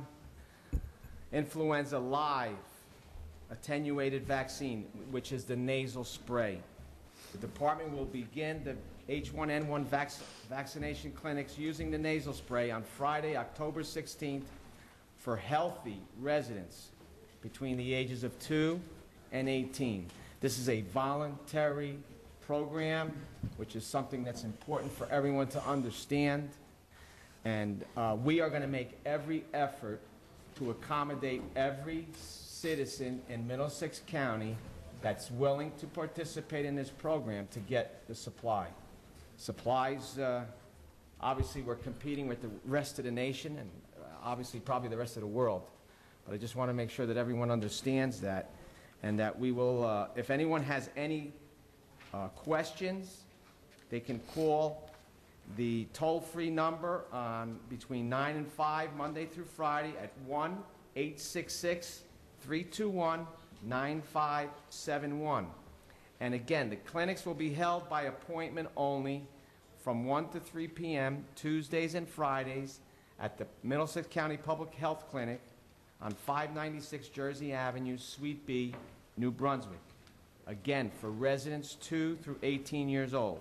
influenza live attenuated vaccine, which is the nasal spray. The department will begin the H1N1 vaccination clinics using the nasal spray on Friday, October 16th for healthy residents between the ages of 2 and 18. This is a voluntary program, which is something that's important for everyone to understand. And we are going to make every effort to accommodate every citizen in Middlesex County that's willing to participate in this program to get the supply. Supplies, obviously we're competing with the rest of the nation and obviously probably the rest of the world. But I just want to make sure that everyone understands that, and that we will, if anyone has any questions, they can call the toll-free number between 9 and 5, Monday through Friday, at 1-866-321-9571. And again, the clinics will be held by appointment only from 1 to 3 p.m. Tuesdays and Fridays at the Middlesex County Public Health Clinic on 596 Jersey Avenue, Suite B, New Brunswick. Again, for residents 2 through 18 years old.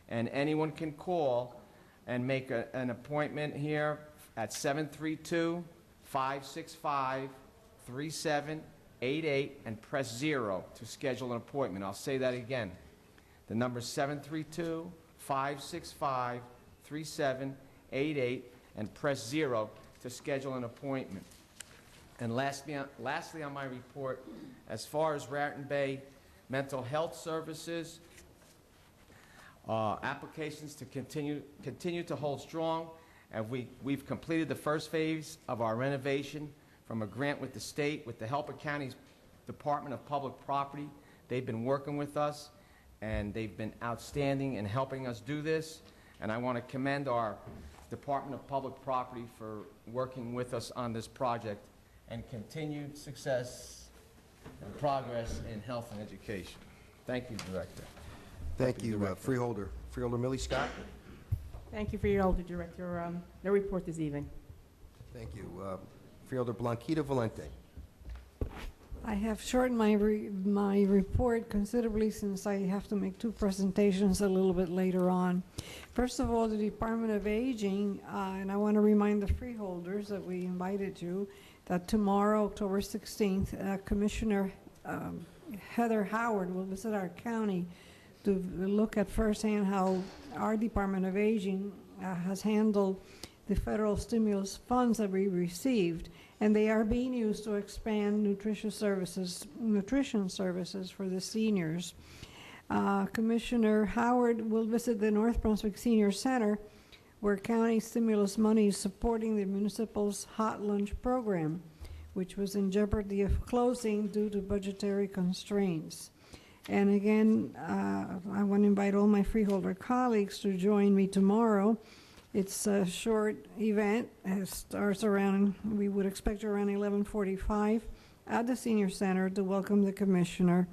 And anyone can call and make an appointment here at 732-565-3788 and press 0 to schedule an appointment. I'll say that again. The number is 732-565-3788 and press 0 to schedule an appointment. And lastly on my report, as far as Raritan Bay Mental Health Services, applications to continue to hold strong, and we've completed the first phase of our renovation from a grant with the state with the help of County's Department of Public Property. They've been working with us, and they've been outstanding in helping us do this, and I want to commend our Department of Public Property for working with us on this project, and continued success and progress in health and education. Thank you, Director. Thank you, Freeholder. Freeholder Millie Scott. Thank you, Freeholder Director. No report this evening. Thank you. Freeholder Blanquita Valente. I have shortened my report considerably since I have to make two presentations a little bit later on. First of all, the Department of Aging, and I want to remind the freeholders that we invited you, that tomorrow, October 16th, Commissioner Heather Howard will visit our county to look at firsthand how our Department of Aging has handled the federal stimulus funds that we received, and they are being used to expand nutrition services for the seniors. Commissioner Howard will visit the North Brunswick Senior Center, where county stimulus money is supporting the municipal's hot lunch program, which was in jeopardy of closing due to budgetary constraints. And again, I want to invite all my freeholder colleagues to join me tomorrow. It's a short event. It starts around, we would expect around 11:45 at the Senior Center to welcome the Commissioner.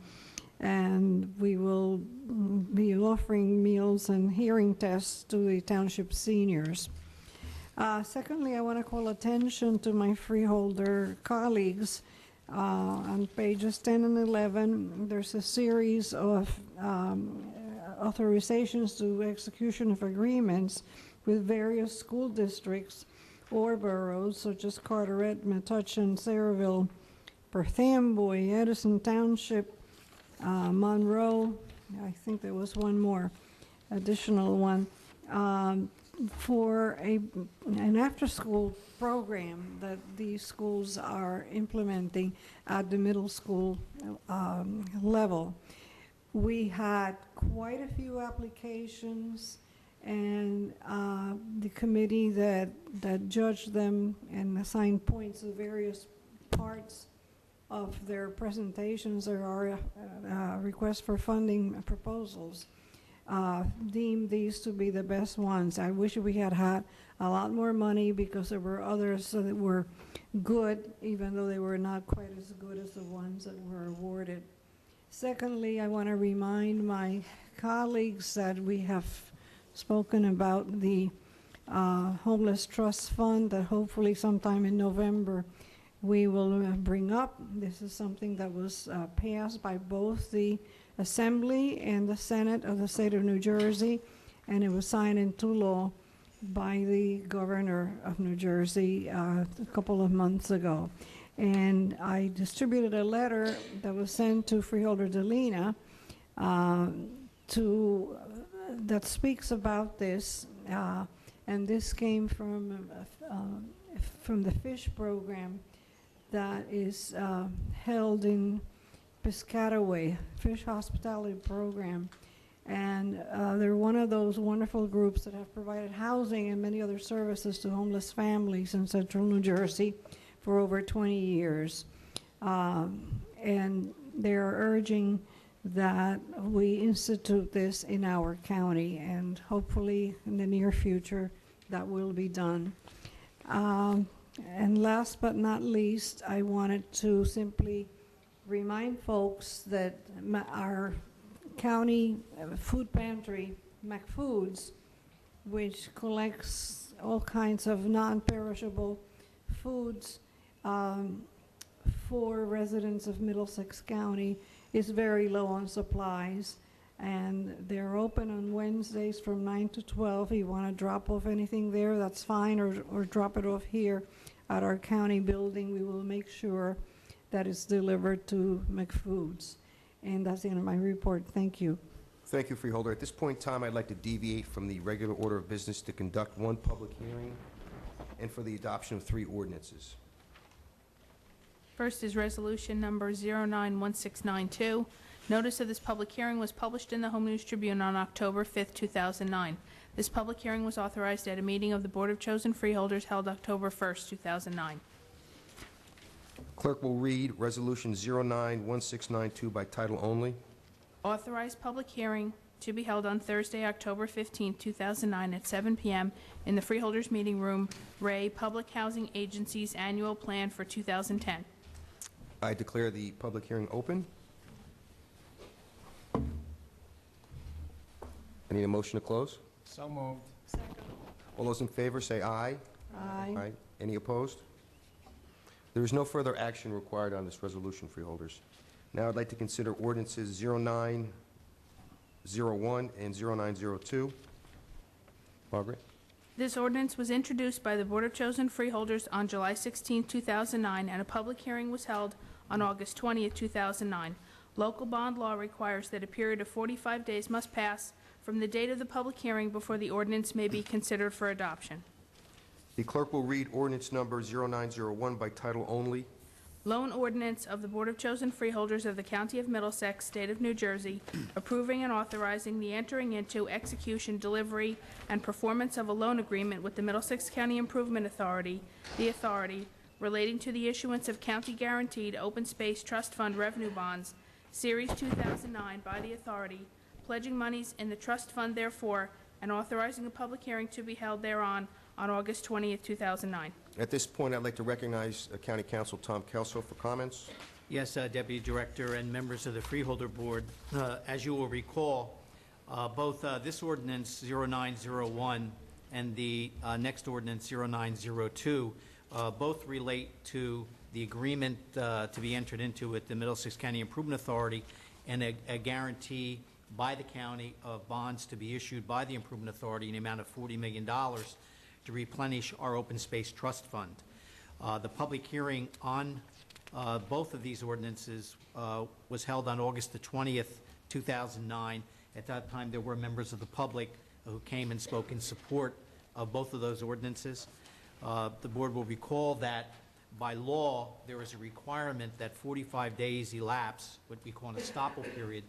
And we will be offering meals and hearing tests to the township seniors. Secondly, I want to call attention to my freeholder colleagues. On pages 10 and 11, there's a series of authorizations to execution of agreements with various school districts or boroughs, such as Carteret, Metuchen, Sayreville, Perth Amboy, Edison Township, Monroe. I think there was one more additional one, for an after-school program that these schools are implementing at the middle school level. We had quite a few applications, and the committee that judged them and assigned points to various parts of their presentations or our requests for funding proposals deemed these to be the best ones. I wish we had had a lot more money, because there were others that were good, even though they were not quite as good as the ones that were awarded. Secondly, I want to remind my colleagues that we have spoken about the Homeless Trust Fund that hopefully sometime in November we will bring up. This is something that was passed by both the Assembly and the Senate of the state of New Jersey, and it was signed into law by the governor of New Jersey a couple of months ago. And I distributed a letter that was sent to Freeholder Delina that speaks about this, and this came from the FISH program that is held in Piscataway, Fish Hospitality Program. And they're one of those wonderful groups that have provided housing and many other services to homeless families in central New Jersey for over 20 years. And they're urging that we institute this in our county, and hopefully in the near future that will be done. And last but not least, I wanted to simply remind folks that our county food pantry, McFoods, which collects all kinds of non-perishable foods for residents of Middlesex County, is very low on supplies. And they're open on Wednesdays from 9 to 12. If you want to drop off anything there, that's fine, or drop it off here at our county building. We will make sure that it's delivered to McFoods. And that's the end of my report. Thank you. Thank you, Freeholder. At this point in time, I'd like to deviate from the regular order of business to conduct one public hearing and for the adoption of 3 ordinances. First is Resolution Number 091692. Notice of this public hearing was published in the Home News Tribune on October 5th, 2009. This public hearing was authorized at a meeting of the Board of Chosen Freeholders held October 1st, 2009. Clerk will read Resolution 091692 by title only. Authorized public hearing to be held on Thursday, October 15, 2009 at 7 p.m. in the Freeholders Meeting Room, Ray, Public Housing Agency's Annual Plan for 2010. I declare the public hearing open. I need a motion to close. So moved. All those in favor say aye. Aye. Any opposed? There is no further action required on this resolution, Freeholders. Now I'd like to consider ordinances 0901 and 0902. Margaret? This ordinance was introduced by the Board of Chosen Freeholders on July 16, 2009, and a public hearing was held on August 20, 2009. Local bond law requires that a period of 45 days must pass from the date of the public hearing before the ordinance may be considered for adoption. The clerk will read ordinance number 0901 by title only. Loan ordinance of the Board of Chosen Freeholders of the County of Middlesex, State of New Jersey, approving and authorizing the entering into, execution, delivery, and performance of a loan agreement with the Middlesex County Improvement Authority, the authority, relating to the issuance of county-guaranteed open space trust fund revenue bonds, Series 2009, by the authority, pledging monies in the trust fund therefore, and authorizing a public hearing to be held thereon on August 20th, 2009. At this point, I'd like to recognize County Counsel Tom Kelso for comments. Yes, Deputy Director and members of the Freeholder Board. As you will recall, both this ordinance 0901 and the next ordinance 0902 both relate to the agreement to be entered into with the Middlesex County Improvement Authority and a guarantee by the county of bonds to be issued by the Improvement Authority in the amount of $40 million to replenish our open space trust fund. The public hearing on both of these ordinances was held on August the 20th, 2009. At that time, there were members of the public who came and spoke in support of both of those ordinances. The board will recall that by law, there is a requirement that 45 days elapse, what we call an estoppel period,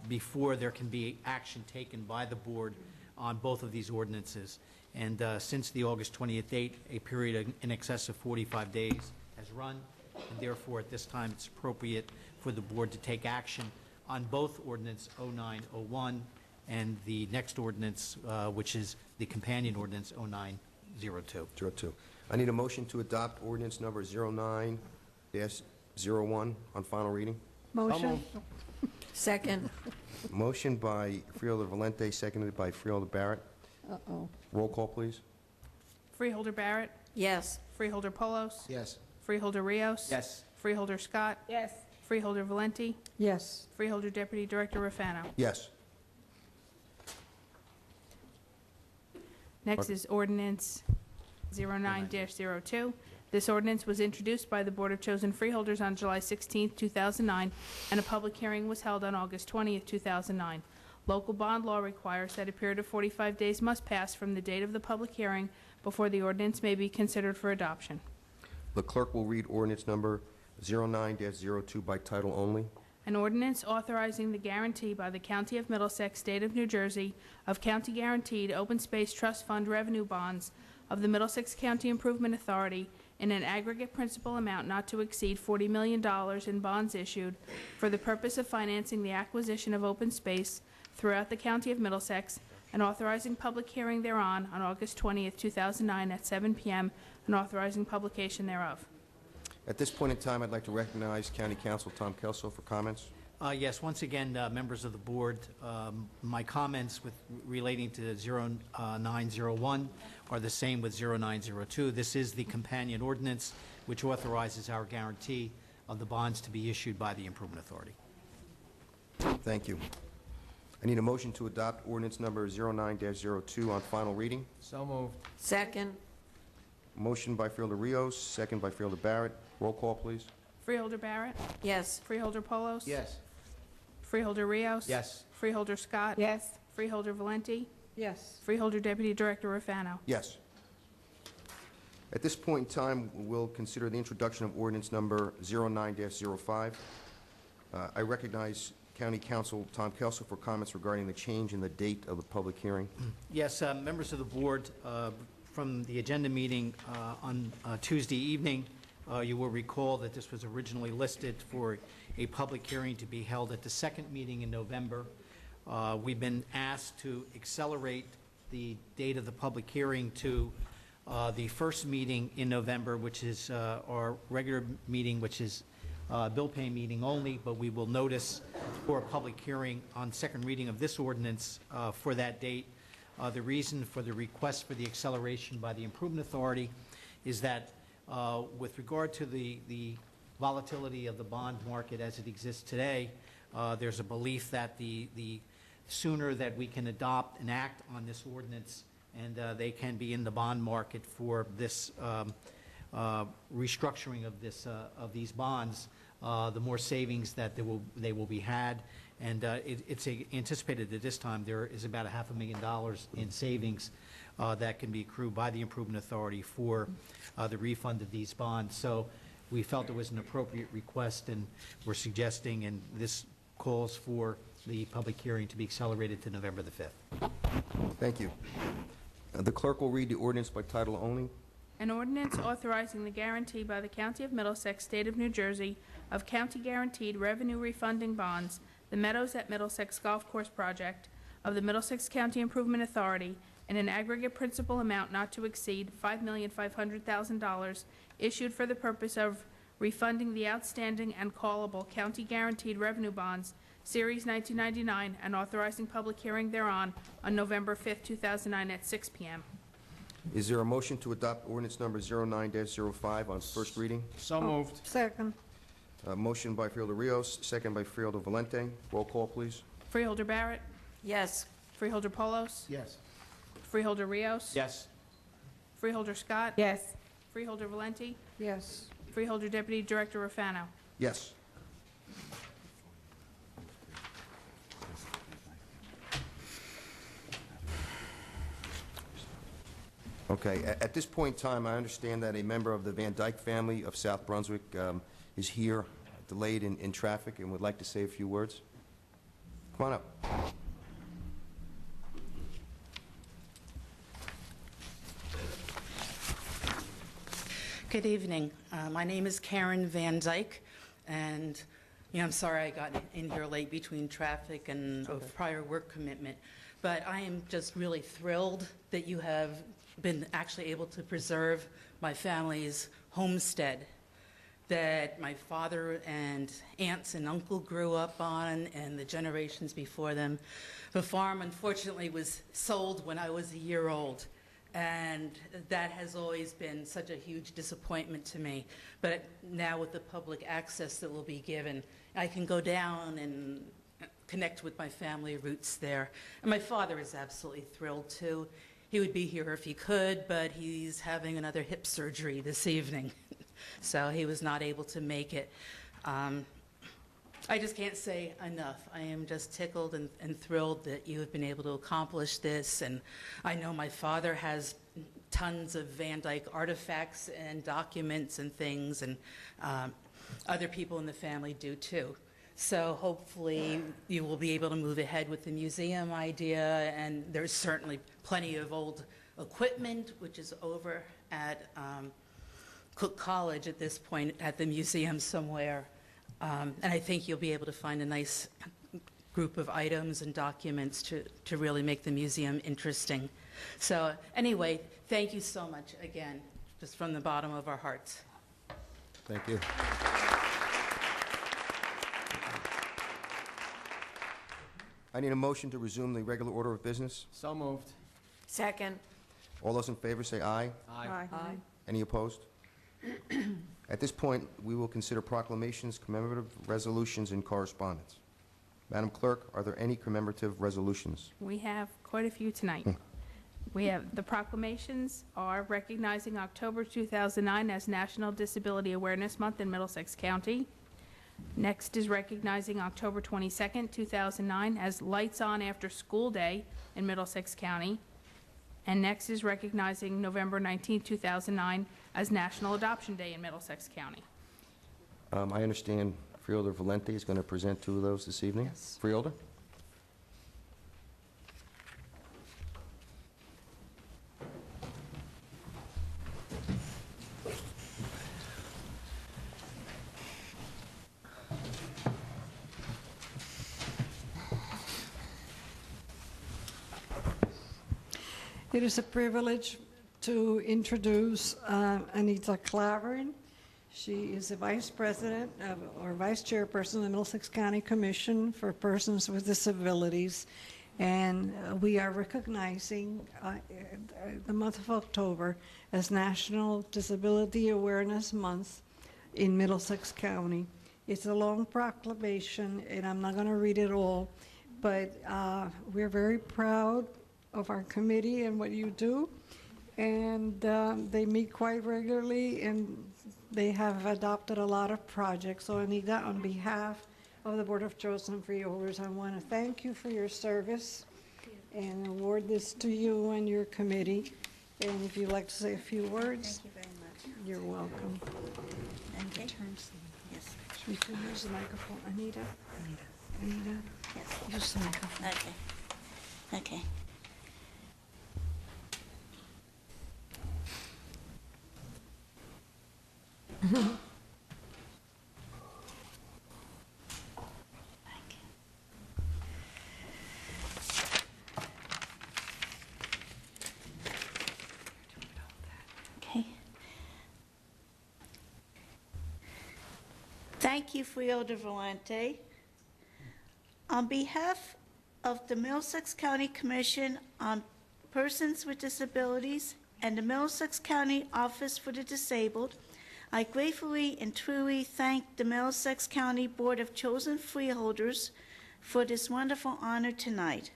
before there can be action taken by the board on both of these ordinances. And since the August 20th date, a period in excess of 45 days has run, and therefore at this time it's appropriate for the board to take action on both ordinance 0901 and the next ordinance, which is the companion ordinance 0902. 02. I need a motion to adopt ordinance number 09-01 on final reading. Motion. Second. Motion by Freeholder Valente, seconded by Freeholder Barrett. Uh-oh. Roll call, please. Freeholder Barrett? Yes. Freeholder Polos? Yes. Freeholder Rios? Yes. Freeholder Scott? Yes. Freeholder Valenti? Yes. Freeholder Deputy Director Rafano? Yes. Next is ordinance 09-02. This ordinance was introduced by the Board of Chosen Freeholders on July 16, 2009, and a public hearing was held on August 20, 2009. Local bond law requires that a period of 45 days must pass from the date of the public hearing before the ordinance may be considered for adoption. The clerk will read ordinance number 09-02 by title only. An ordinance authorizing the guarantee by the County of Middlesex, State of New Jersey, of county-guaranteed open space trust fund revenue bonds of the Middlesex County Improvement Authority in an aggregate principal amount not to exceed $40 million in bonds issued for the purpose of financing the acquisition of open space throughout the County of Middlesex, and authorizing public hearing thereon on August 20th, 2009 at 7 p.m., and authorizing publication thereof. At this point in time, I'd like to recognize County Counsel Tom Kelso for comments. Yes, once again, members of the board, my comments relating to 0901 are the same with 0902. This is the companion ordinance which authorizes our guarantee of the bonds to be issued by the Improvement Authority. Thank you. I need a motion to adopt ordinance number 09-02 on final reading. So moved. Second. Motion by Freeholder Rios, second by Freeholder Barrett. Roll call, please. Freeholder Barrett? Yes. Freeholder Polos? Yes. Freeholder Rios? Yes. Freeholder Scott? Yes. Freeholder Valenti? Yes. Freeholder Deputy Director Rafano? Yes. At this point in time, we'll consider the introduction of ordinance number 09-05. I recognize County Counsel Tom Kelso for comments regarding the change in the date of the public hearing. Yes, members of the board, from the agenda meeting on Tuesday evening, you will recall that this was originally listed for a public hearing to be held at the second meeting in November. We've been asked to accelerate the date of the public hearing to the first meeting in November, which is our regular meeting, which is bill pay meeting only, but we will notice for a public hearing on second reading of this ordinance for that date. The reason for the request for the acceleration by the Improvement Authority is that with regard to the volatility of the bond market as it exists today, there's a belief that the sooner that we can adopt and act on this ordinance and they can be in the bond market for this restructuring of these bonds, the more savings that they will be had. And it's anticipated at this time there is about $500,000 in savings that can be accrued by the Improvement Authority for the refund of these bonds. So we felt it was an appropriate request, and we're suggesting, and this calls for the public hearing to be accelerated to November the 5th. Thank you. The clerk will read the ordinance by title only. An ordinance authorizing the guarantee by the County of Middlesex, State of New Jersey, of county-guaranteed revenue refunding bonds, the Meadows at Middlesex Golf Course Project of the Middlesex County Improvement Authority, in an aggregate principal amount not to exceed $5,500,000, issued for the purpose of refunding the outstanding and callable county-guaranteed revenue bonds, Series 1999, and authorizing public hearing thereon on November 5, 2009 at 6 p.m. Is there a motion to adopt ordinance number 09-05 on first reading? So moved. Second. Motion by Freeholder Rios, second by Freeholder Valente. Roll call, please. Freeholder Barrett, Yes. Freeholder Polos, Yes. Freeholder Rios, Yes. Freeholder Scott, Yes. Freeholder Valente, Yes. Freeholder Deputy Director Rafano. Yes. Okay, at this point in time, I understand that a member of the Van Dyke family of South Brunswick is here, delayed in traffic, and would like to say a few words. Come on up. Good evening. My name is Karen Van Dyke, and I'm sorry I got in here late between traffic and a prior work commitment, but I am just really thrilled that you have been actually able to preserve my family's homestead that my father and aunts and uncle grew up on and the generations before them. The farm, unfortunately, was sold when I was a year old, and that has always been such a huge disappointment to me. But now with the public access that will be given, I can go down and connect with my family roots there. And my father is absolutely thrilled, too. He would be here if he could, but he's having another hip surgery this evening, so he was not able to make it. I just can't say enough. I am just tickled and thrilled that you have been able to accomplish this, and I know my father has tons of Van Dyke artifacts and documents and things, and other people in the family do too. So hopefully you will be able to move ahead with the museum idea, and there's certainly plenty of old equipment, which is over at Cook College at this point, at the museum somewhere. And I think you'll be able to find a nice group of items and documents to really make the museum interesting. So anyway, thank you so much again, just from the bottom of our hearts. Thank you. I need a motion to resume the regular order of business. So moved. Second. All those in favor say aye. Aye. Aye. Any opposed? At this point, we will consider proclamations, commemorative resolutions, and correspondence. Madam Clerk, are there any commemorative resolutions? We have quite a few tonight. We have the proclamations are recognizing October 2009 as National Disability Awareness Month in Middlesex County. Next is recognizing October 22nd, 2009 as Lights On After School Day in Middlesex County. And next is recognizing November 19, 2009 as National Adoption Day in Middlesex County. I understand Freeholder Valente is going to present two of those this evening. Yes. Freeholder? It is a privilege to introduce Anita Clavering. She is the Vice President or Vice Chairperson of the Middlesex County Commission for Persons with Disabilities. And we are recognizing the month of October as National Disability Awareness Month in Middlesex County. It's a long proclamation, and I'm not going to read it all, but we're very proud of our committee and what you do. And they meet quite regularly, and they have adopted a lot of projects. So Anita, on behalf of the Board of Chosen Freeholders, I want to thank you for your service and award this to you and your committee. And if you'd like to say a few words. Thank you very much. You're welcome. Okay. Yes. Should we turn use the microphone? Anita? Anita? Yes. Use the microphone. Okay. Okay. Okay. Thank you, Freeholder Valente. On behalf of the Middlesex County Commission on Persons with Disabilities and the Middlesex County Office for the Disabled, I gratefully and truly thank the Middlesex County Board of Chosen Freeholders for this wonderful honor tonight.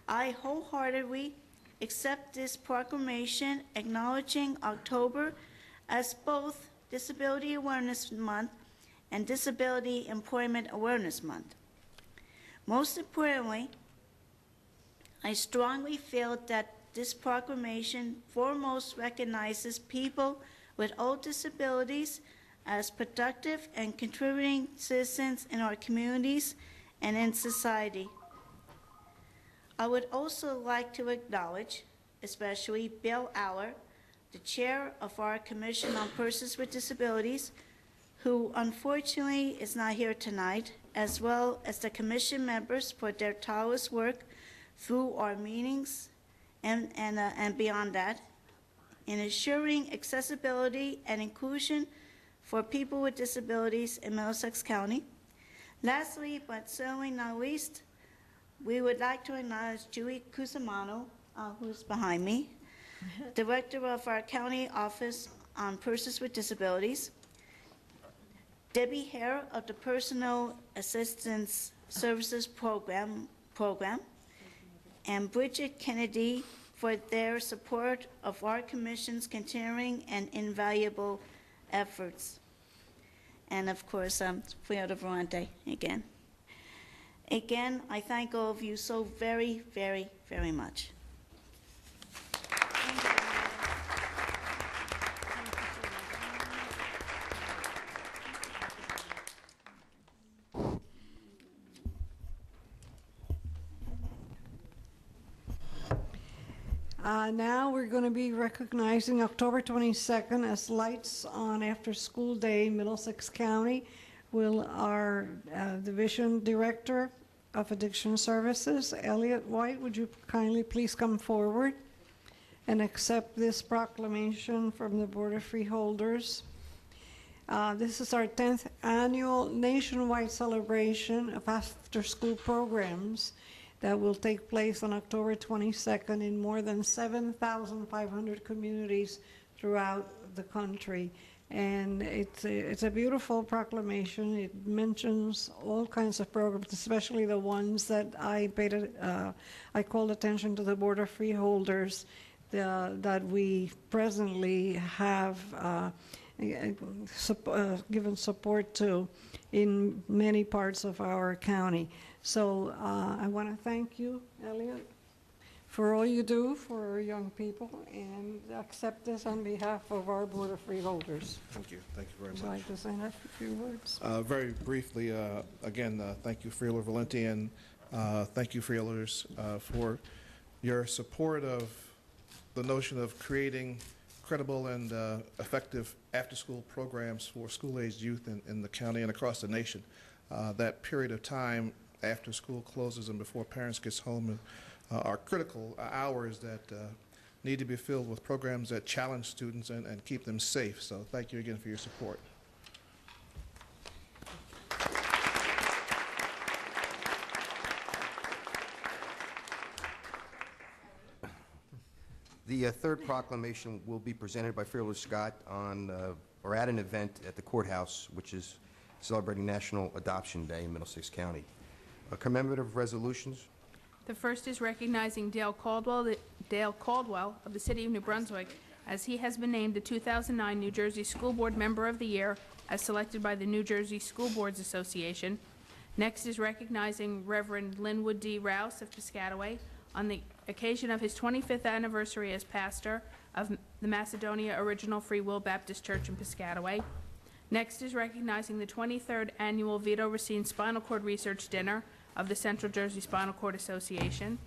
I wholeheartedly accept this proclamation acknowledging October as both Disability Awareness Month and Disability Employment Awareness Month. Most importantly, I strongly feel that this proclamation foremost recognizes people with all disabilities as productive and contributing citizens in our communities and in society. I would also like to acknowledge, especially Bill Aller, the chair of our Commission on Persons with Disabilities, who unfortunately is not here tonight, as well as the commission members for their tireless work through our meetings and beyond that, in ensuring accessibility and inclusion for people with disabilities in Middlesex County. Lastly, but certainly not least, we would like to acknowledge Julie Cusimano, who's behind me, Director of our County Office on Persons with Disabilities, Debbie Hare of the Personal Assistance Services Program, and Bridget Kennedy for their support of our Commission's continuing and invaluable efforts. And of course, Freeholder Valente again. Again, I thank all of you so very, very, very much. Now we're going to be recognizing October 22nd as Lights On After School Day in Middlesex County. Will our Division Director of Addiction Services, Elliot White, would you kindly please come forward and accept this proclamation from the Board of Freeholders. This is our 10th annual nationwide celebration of after-school programs that will take place on October 22nd in more than 7,500 communities throughout the country. And it's a beautiful proclamation. It mentions all kinds of programs, especially the ones that I called attention to the Board of Freeholders that we presently have given support to in many parts of our county. So I want to thank you, Elliot, for all you do for our young people, and accept this on behalf of our Board of Freeholders. Thank you. Thank you very Would you much. like to say that a few words? Very briefly, again, thank you, Freeholder Valenti, and thank you, Freeholders, for your support of the notion of creating credible and effective after-school programs for school-aged youth in the county and across the nation. That period of time after school closes and before parents gets home are critical hours that need to be filled with programs that challenge students and keep them safe. So thank you again for your support. The third proclamation will be presented by Freeholder Scott on, or at an event at the courthouse, which is celebrating National Adoption Day in Middlesex County. Commemorative resolutions. The first is recognizing Dale Caldwell of the City of New Brunswick, as he has been named the 2009 New Jersey School Board Member of the Year, as selected by the New Jersey School Boards Association. Next is recognizing Reverend Linwood D. Rouse of Piscataway on the occasion of his 25th anniversary as pastor of the Macedonia Original Free Will Baptist Church in Piscataway. Next is recognizing the 23rd Annual Vito Racine Spinal Cord Research Dinner of the Central Jersey Spinal Cord Association.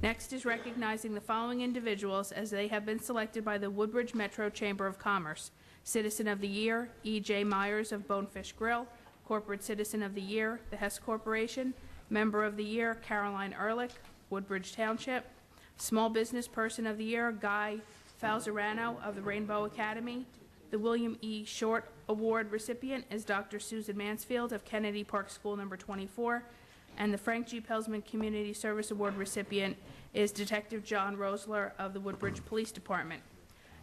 Next is recognizing the following individuals as they have been selected by the Woodbridge Metro Chamber of Commerce. Citizen of the Year, E.J. Myers of Bonefish Grill. Corporate Citizen of the Year, the Hess Corporation. Member of the Year, Caroline Ehrlich, Woodbridge Township. Small Business Person of the Year, Guy Falzerano of the Rainbow Academy. The William E. Short Award recipient is Dr. Susan Mansfield of Kennedy Park School number 24. And the Frank G. Pelsman Community Service Award recipient is Detective John Rosler of the Woodbridge Police Department.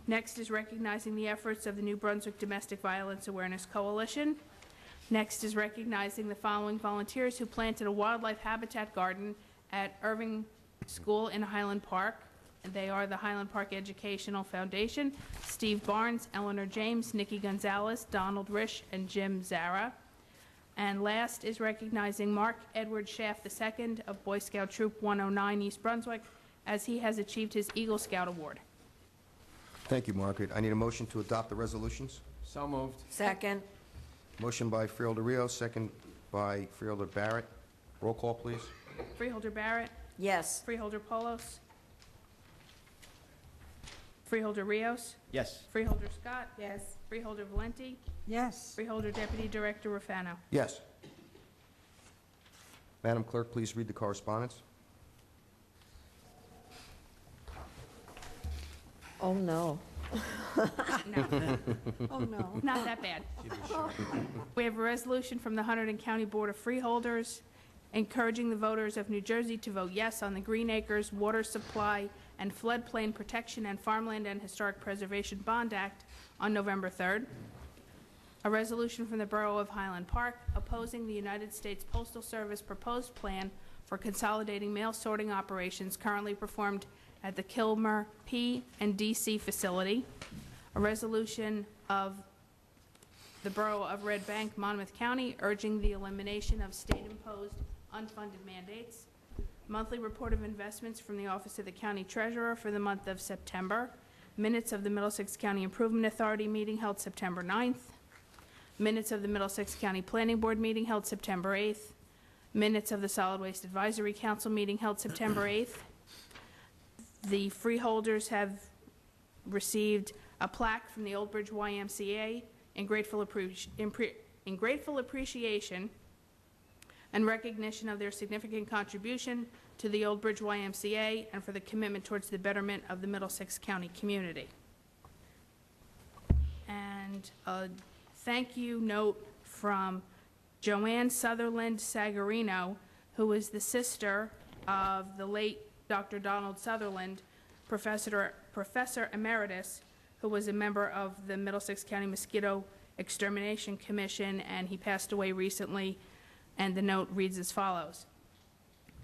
Next is recognizing the efforts of the New Brunswick Domestic Violence Awareness Coalition. Next is recognizing the following volunteers who planted a wildlife habitat garden at Irving School in Highland Park. They are the Highland Park Educational Foundation: Steve Barnes, Eleanor James, Nikki Gonzalez, Donald Risch, and Jim Zara. And last is recognizing Mark Edward Schaff II of Boy Scout Troop 109 East Brunswick, as he has achieved his Eagle Scout Award. Thank you, Margaret. I need a motion to adopt the resolutions. So moved. Second. Motion by Freeholder Rios, second by Freeholder Barrett. Roll call, please. Freeholder Barrett? Yes. Freeholder Polos? Freeholder Rios? Yes. Freeholder Scott? Yes. Freeholder Valenti? Yes. Freeholder Deputy Director Rafano? Yes. Madam Clerk, please read the correspondence. Oh, no. No. Oh, no. Not that bad. We have a resolution from the Hunterdon County Board of Freeholders encouraging the voters of New Jersey to vote yes on the Green Acres Water Supply and Floodplain Protection and Farmland and Historic Preservation Bond Act on November 3rd. A resolution from the Borough of Highland Park opposing the United States Postal Service proposed plan for consolidating mail sorting operations currently performed at the Kilmer P and DC facility. A resolution of the Borough of Red Bank, Monmouth County, urging the elimination of state-imposed unfunded mandates. Monthly report of investments from the Office of the County Treasurer for the month of September. Minutes of the Middlesex County Improvement Authority meeting held September 9th. Minutes of the Middlesex County Planning Board meeting held September 8th. Minutes of the Solid Waste Advisory Council meeting held September 8th. The freeholders have received a plaque from the Old Bridge YMCA in grateful appreciation and recognition of their significant contribution to the Old Bridge YMCA and for the commitment towards the betterment of the Middlesex County community. And a thank you note from Joanne Sutherland Sagarino, who is the sister of the late Dr. Donald Sutherland, Professor Emeritus, who was a member of the Middlesex County Mosquito Extermination Commission, and he passed away recently. And the note reads as follows.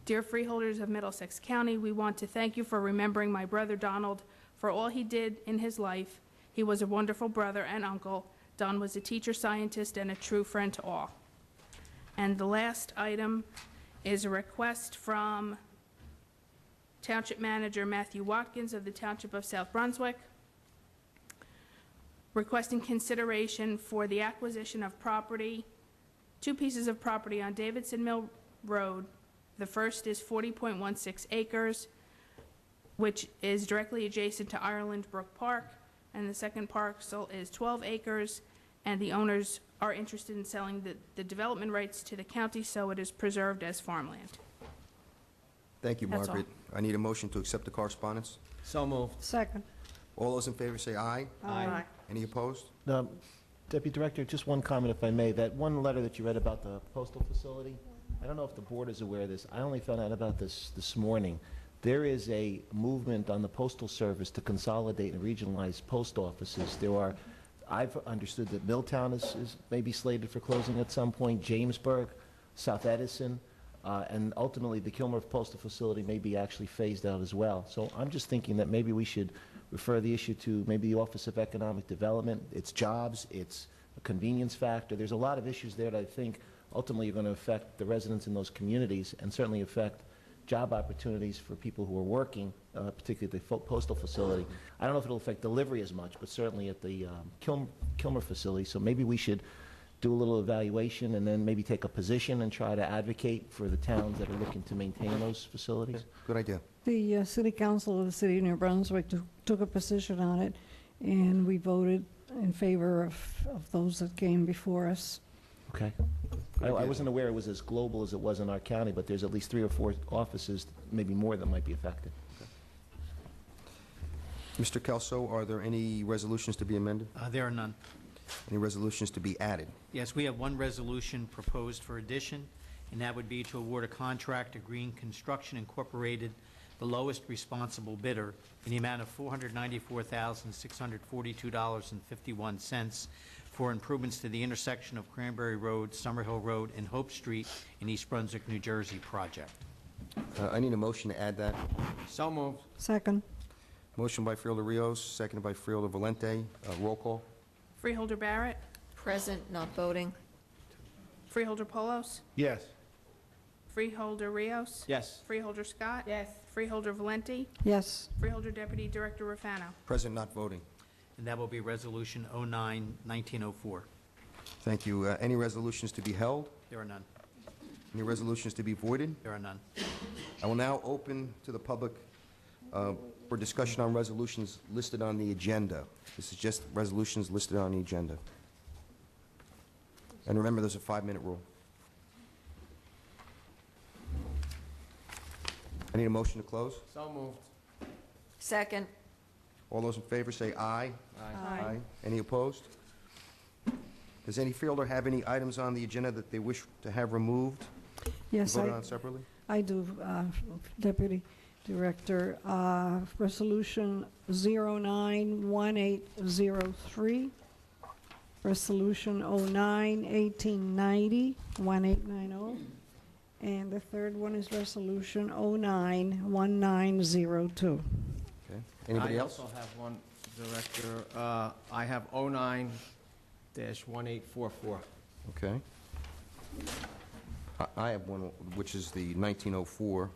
Dear freeholders of Middlesex County, we want to thank you for remembering my brother Donald for all he did in his life. He was a wonderful brother and uncle. Don was a teacher, scientist, and a true friend to all. And the last item is a request from Township Manager Matthew Watkins of the Township of South Brunswick, requesting consideration for the acquisition of property, 2 pieces of property on Davidson Mill Road. The first is 40.16 acres, which is directly adjacent to Ireland Brook Park, and the second parcel is 12 acres, and the owners are interested in selling the development rights to the county, so it is preserved as farmland. Thank you, That's Margaret. I need a motion to accept the correspondence. So moved. Second. All those in favor say aye. Aye. Any opposed? Deputy Director, just one comment, if I may. That one letter that you read about the postal facility, I don't know if the board is aware of this. I only found out about this morning. There is a movement on the Postal Service to consolidate and regionalize post offices. I've understood that Milltown is maybe slated for closing at some point, Jamesburg, South Edison, and ultimately the Kilmer Postal Facility may be actually phased out as well. So I'm just thinking that maybe we should refer the issue to maybe the Office of Economic Development. It's jobs, it's a convenience factor. There's a lot of issues there that I think ultimately are going to affect the residents in those communities and certainly affect job opportunities for people who are working, particularly at the postal facility. I don't know if it'll affect delivery as much, but certainly at the Kilmer facility. So maybe we should do a little evaluation and then maybe take a position and try to advocate for the towns that are looking to maintain those facilities. Good idea. The City Council of the City of New Brunswick took a position on it, and we voted in favor of those that came before us. Okay. I wasn't aware it was as global as it was in our county, but there's at least 3 or 4 offices, maybe more, that might be affected. Mr. Kelso, are there any resolutions to be amended? There are none. Any resolutions to be added? Yes, we have one resolution proposed for addition, and that would be to award a contract to Green Construction Incorporated, the lowest responsible bidder, in the amount of $494,642.51 for improvements to the intersection of Cranberry Road, Summerhill Road, and Hope Street in East Brunswick, New Jersey project. I need a motion to add that. So moved. Second. Motion by Freeholder Rios, seconded by Freeholder Valente. Roll call. Freeholder Barrett, Present, not voting. Freeholder Polos, Yes. Freeholder Rios, Yes. Freeholder Scott, Yes. Freeholder Valenti, Yes. Freeholder Deputy Director Rafano. Present, not voting. And that will be Resolution 09-1904. Thank you. Any resolutions to be held? There are none. Any resolutions to be voided? There are none. I will now open to the public for discussion on resolutions listed on the agenda. This is just resolutions listed on the agenda. And remember, there's a 5-minute rule. I need a motion to close. So moved. Second. All those in favor say aye. Aye. Any opposed? Does any freeholder have any items on the agenda that they wish to have removed? Yes, Voted on separately? I do, Deputy Director. Resolution 09-1803, Resolution 09-1890, 1890, and the third one is Resolution 09-1902. Okay. Anybody else? I also have one, Director. I have 09-1844. Okay. I have one, which is the 1904.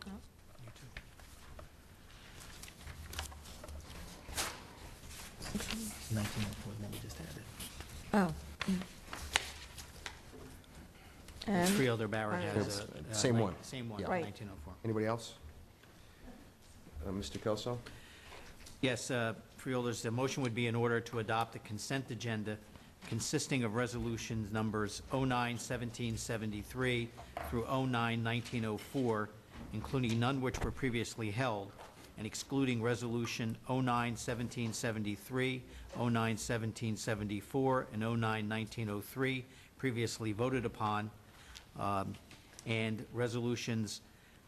Oh. And Freeholder Barrett has Same one. Same one, Yeah. Right. 1904. Anybody else? Mr. Kelso? Yes, Freeholders, the motion would be in order to adopt the consent agenda consisting of resolutions numbers 09-1773 through 09-1904, including none which were previously held, and excluding resolution 09-1773, 09-1774, and 09-1903 previously voted upon, and resolutions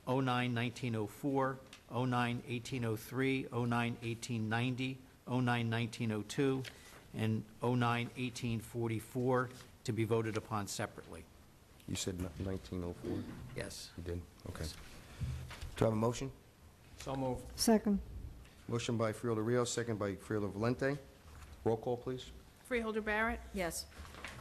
09-1904, 09-1803, 09-1890, 09-1902, and 09-1844 to be voted upon separately. You said 1904? Yes. You did? Okay. Do I have a motion? So moved. Second. Motion by Freeholder Rios, second by Freeholder Valente. Roll call, please. Freeholder Barrett, yes.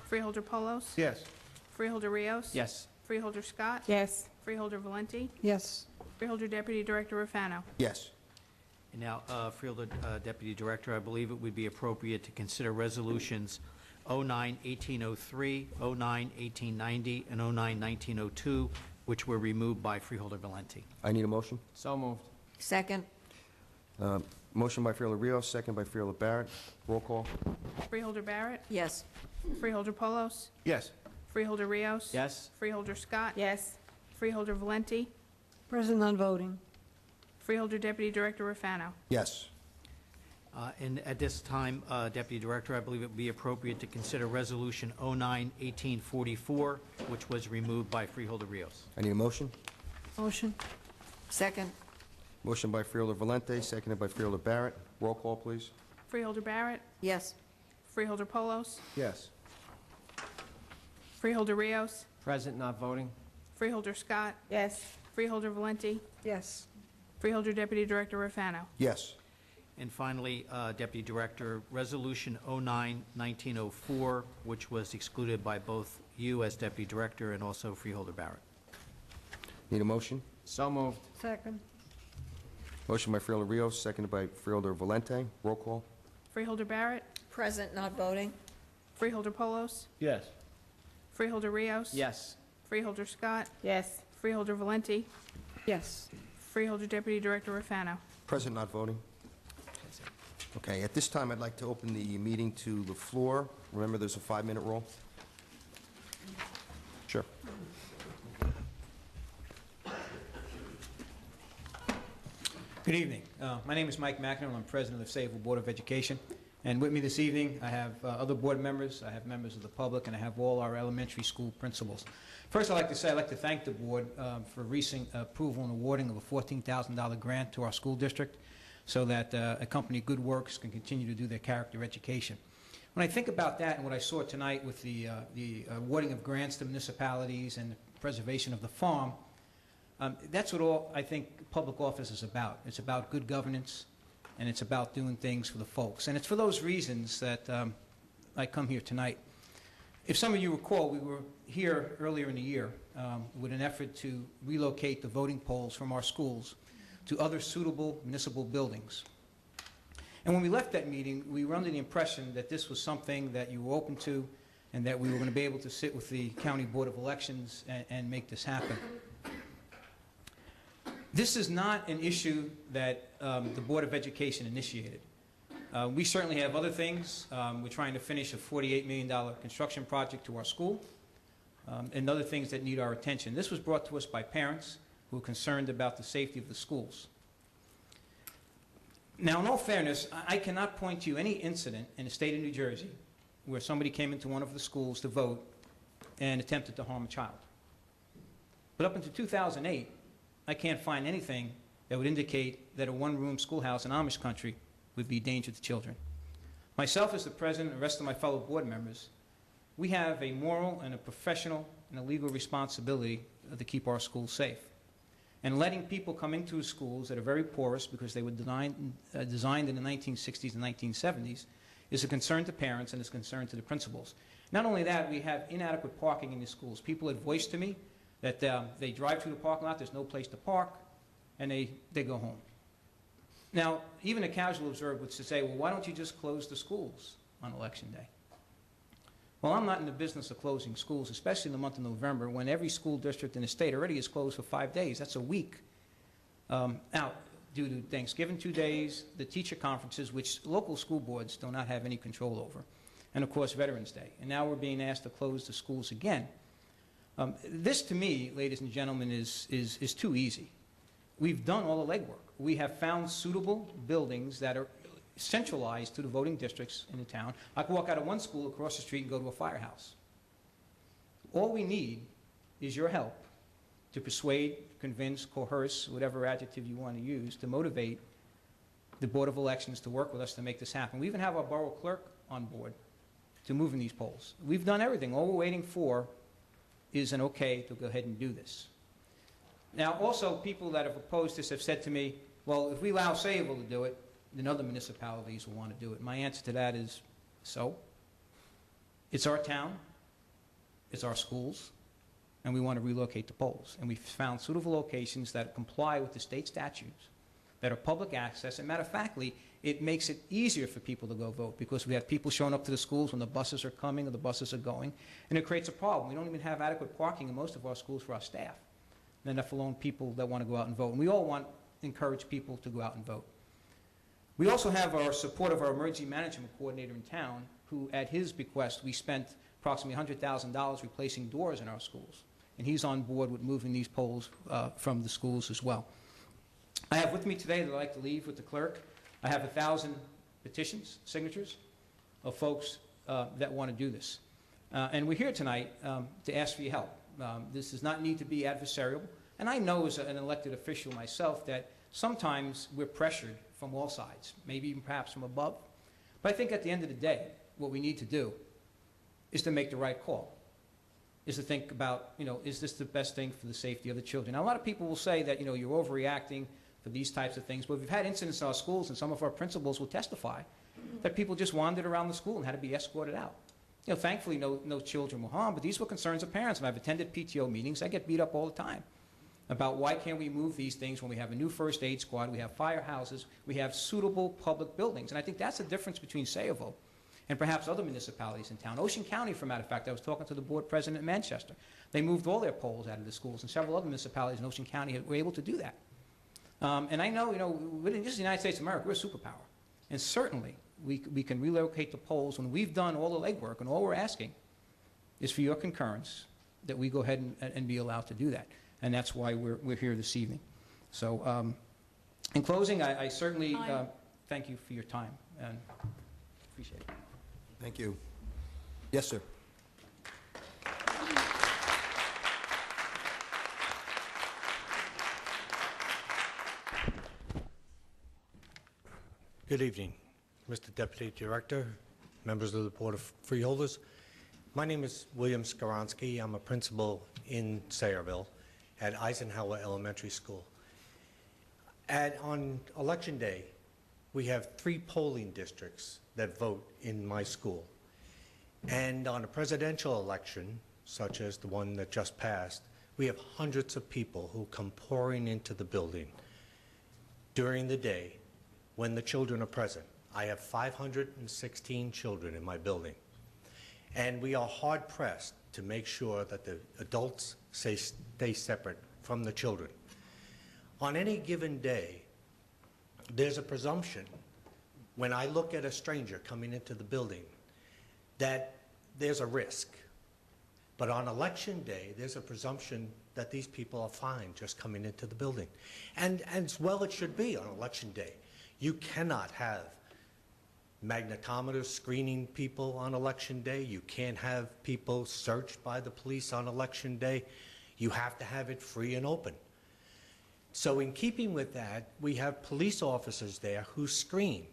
Freeholder Polos, Yes. Freeholder Rios, Yes. Freeholder Scott, Yes. Freeholder Valenti, Yes. Freeholder Deputy Director Rafano. Yes. And now, Freeholder Deputy Director, I believe it would be appropriate to consider resolutions 09-1803, 09-1890, and 09-1902, which were removed by Freeholder Valenti. I need a motion. So moved. Second. Motion by Freeholder Rios, second by Freeholder Barrett. Roll call. Freeholder Barrett. Yes. Freeholder Polos. Yes. Freeholder Rios. Yes. Freeholder Scott. Yes. Freeholder Valenti. Present not voting. Freeholder Deputy Director Rafano. Yes. And at this time, Deputy Director, I believe it would be appropriate to consider Resolution 09-1844, which was removed by Freeholder Rios. I need a motion. Motion. Second. Motion by Freeholder Valente, seconded by Freeholder Barrett. Roll call, please. Freeholder Barrett. Yes. Freeholder Polos. Yes. Freeholder Rios. Present, not voting. Freeholder Scott. Yes. Freeholder Valenti. Yes. Freeholder Deputy Director Rafano. Yes. And finally, Deputy Director, Resolution 09-1904, which was excluded by both you as Deputy Director and also Freeholder Barrett. Need a motion. So moved. Second. Motion by Freeholder Rios, seconded by Freeholder Valente. Roll call. Freeholder Barrett. Present, not voting. Freeholder Polos. Yes. Freeholder Rios. Yes. Freeholder Scott. Yes. Freeholder Valenti. Yes. Freeholder Deputy Director Rafano. Present, not voting. Okay, at this time, I'd like to open the meeting to the floor. Remember, there's a 5-minute rule. Sure. Good evening. My name is Mike McEnroe. I'm president of the Fayetteville Board of Education. And with me this evening, I have other board members, I have members of the public, and I have all our elementary school principals. First, I'd like to thank the board for recent approval and awarding of a $14,000 grant to our school district so that a company, Good Works, can continue to do their character education. When I think about that and what I saw tonight with the awarding of grants to municipalities and the preservation of the farm, that's what all I think public office is about. It's about good governance, and it's about doing things for the folks. And it's for those reasons that I come here tonight. If some of you recall, we were here earlier in the year with an effort to relocate the voting polls from our schools to other suitable municipal buildings. And when we left that meeting, we were under the impression that this was something that you were open to and that we were going to be able to sit with the County Board of Elections and make this happen. This is not an issue that the Board of Education initiated. We certainly have other things. We're trying to finish a $48 million construction project to our school and other things that need our attention. This was brought to us by parents who are concerned about the safety of the schools. Now, in all fairness, I cannot point to any incident in the state of New Jersey where somebody came into one of the schools to vote and attempted to harm a child. But up until 2008, I can't find anything that would indicate that a one-room schoolhouse in Amish country would be a danger to children. Myself as the president and the rest of my fellow board members, we have a moral and a professional and a legal responsibility to keep our schools safe. And letting people come into schools that are very porous because they were designed in the 1960s and 1970s is a concern to parents and is a concern to the principals. Not only that, we have inadequate parking in the schools. People had voiced to me that they drive through the parking lot, there's no place to park, and they go home. Now, even a casual observer would say, well, why don't you just close the schools on Election Day? Well, I'm not in the business of closing schools, especially in the month of November, when every school district in the state already is closed for 5 days. That's a week out due to Thanksgiving 2 days, the teacher conferences, which local school boards do not have any control over, and, of course, Veterans Day. And now we're being asked to close the schools again. This, to me, ladies and gentlemen, is too easy. We've done all the legwork. We have found suitable buildings that are centralized to the voting districts in the town. I can walk out of one school across the street and go to a firehouse. All we need is your help to persuade, convince, coerce, whatever adjective you want to use, to motivate the Board of Elections to work with us to make this happen. We even have our borough clerk on board to move in these polls. We've done everything. All we're waiting for is an okay to go ahead and do this. Now, also, people that have opposed this have said to me, well, if we allow Fayetteville to do it, then other municipalities will want to do it. My answer to that is, so? It's our town, it's our schools, and we want to relocate the polls. And we found suitable locations that comply with the state statutes, that are public access, and matter of factly, it makes it easier for people to go vote because we have people showing up to the schools when the buses are coming or the buses are going, and it creates a problem. We don't even have adequate parking in most of our schools for our staff, and enough alone people that want to go out and vote. And we all want to encourage people to go out and vote. We also have our support of our emergency management coordinator in town, who, at his bequest, we spent approximately $100,000 replacing doors in our schools, and he's on board with moving these polls from the schools as well. I have with me today that I'd like to leave with the clerk. I have 1,000 petitions, signatures, of folks that want to do this. And we're here tonight to ask for your help. This does not need to be adversarial. And I know as an elected official myself that sometimes we're pressured from all sides, maybe even perhaps from above. But I think at the end of the day, what we need to do is to make the right call, is to think about, is this the best thing for the safety of the children? Now, a lot of people will say that, you're overreacting for these types of things, but we've had incidents in our schools, and some of our principals will testify that people just wandered around the school and had to be escorted out. Thankfully, no children were harmed, but these were concerns of parents, and I've attended PTO meetings. I get beat up all the time about why can't we move these things when we have a new first aid squad, we have firehouses, we have suitable public buildings. And I think that's the difference between Sayreville and perhaps other municipalities in town. Ocean County, for a matter of fact, I was talking to the board president in Manchester. They moved all their poles out of the schools, and several other municipalities in Ocean County were able to do that. And I know, this is the United States of America. We're a superpower. And certainly, we can relocate the poles when we've done all the legwork, and all we're asking is for your concurrence that we go ahead and be allowed to do that. And that's why we're here this evening. So in closing, I certainly thank you for your time, and appreciate it. Thank you. Yes, sir. Good evening, Mr. Deputy Director, members of the Board of Freeholders. My name is William Skoronsky. I'm a principal in Sayreville at Eisenhower Elementary School. On Election Day, we have 3 polling districts that vote in my school. And on a presidential election, such as the one that just passed, we have hundreds of people who come pouring into the building during the day when the children are present. I have 516 children in my building. And we are hard-pressed to make sure that the adults stay separate from the children. On any given day, there's a presumption, when I look at a stranger coming into the building, that there's a risk. But on Election Day, there's a presumption that these people are fine just coming into the building. And as well it should be on Election Day. You cannot have magnetometers screening people on Election Day. You can't have people searched by the police on Election Day. You have to have it free and open. So in keeping with that, we have police officers there who screen.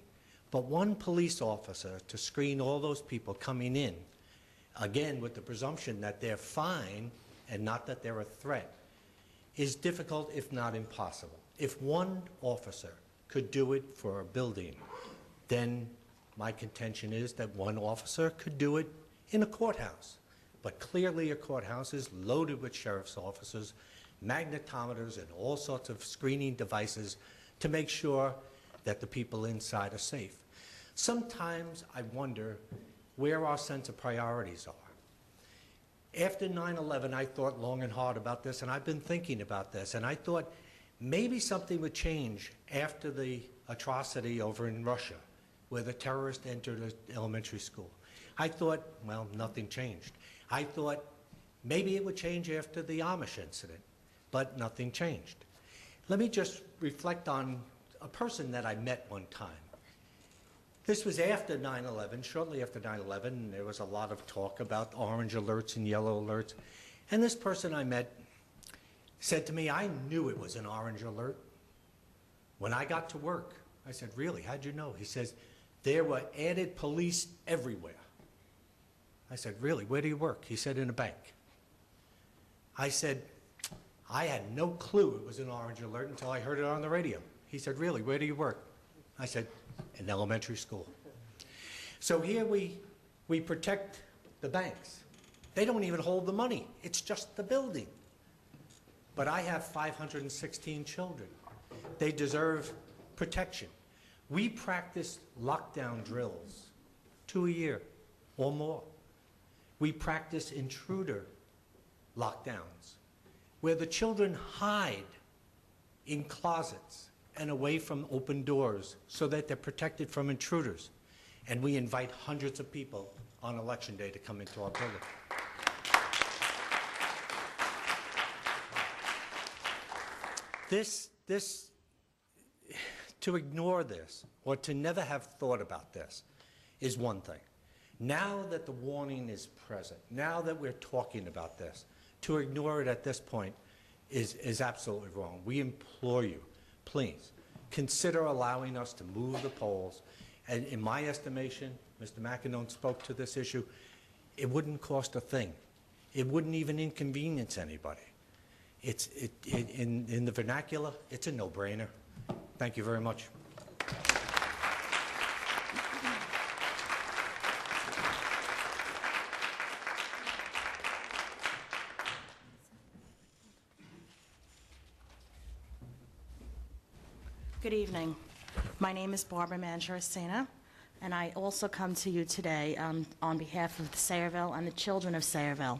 But one police officer to screen all those people coming in, again with the presumption that they're fine and not that they're a threat, is difficult if not impossible. If one officer could do it for a building, then my contention is that one officer could do it in a courthouse. But clearly a courthouse is loaded with sheriff's officers, magnetometers, and all sorts of screening devices to make sure that the people inside are safe. Sometimes I wonder where our sense of priorities are. After 9/11, I thought long and hard about this, and I've been thinking about this, and I thought maybe something would change after the atrocity over in Russia, where the terrorist entered an elementary school. I thought, well, nothing changed. I thought maybe it would change after the Amish incident, but nothing changed. Let me just reflect on a person that I met one time. This was after 9/11, shortly after 9/11, there was a lot of talk about orange alerts and yellow alerts. And this person I met said to me, I knew it was an orange alert when I got to work. I said, really, how'd you know? He says, there were added police everywhere. I said, really, where do you work? He said, in a bank. I said, I had no clue it was an orange alert until I heard it on the radio. He said, really, where do you work? I said, in elementary school. So here we protect the banks. They don't even hold the money. It's just the building. But I have 516 children. They deserve protection. We practice lockdown drills 2 a year or more. We practice intruder lockdowns where the children hide in closets and away from open doors so that they're protected from intruders. And we invite hundreds of people on Election Day to come into our building. To ignore this, or to never have thought about this, is one thing. Now that the warning is present, now that we're talking about this, to ignore it at this point is absolutely wrong. We implore you, please, consider allowing us to move the polls. And in my estimation, Mr. McEnone spoke to this issue, it wouldn't cost a thing. It wouldn't even inconvenience anybody. In the vernacular, it's a no-brainer. Thank you very much. Good evening. My name is Barbara Mangiaracina, and I also come to you today on behalf of the Sayreville and the children of Sayreville.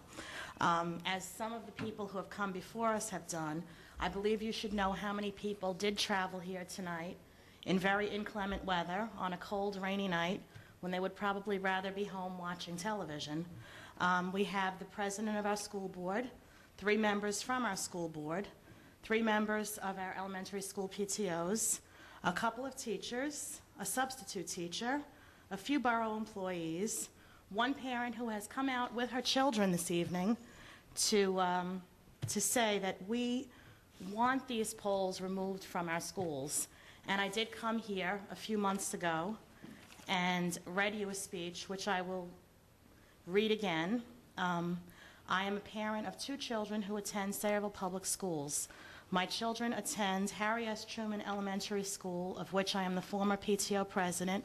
As some of the people who have come before us have done, I believe you should know how many people did travel here tonight in very inclement weather on a cold, rainy night when they would probably rather be home watching television. We have the president of our school board, 3 members from our school board, 3 members of our elementary school PTOs, a couple of teachers, a substitute teacher, a few borough employees, 1 parent who has come out with her children this evening to say that we want these polls removed from our schools. And I did come here a few months ago and read you a speech, which I will read again. I am a parent of 2 children who attend Sayreville Public Schools. My children attend Harry S. Truman Elementary School, of which I am the former PTO president,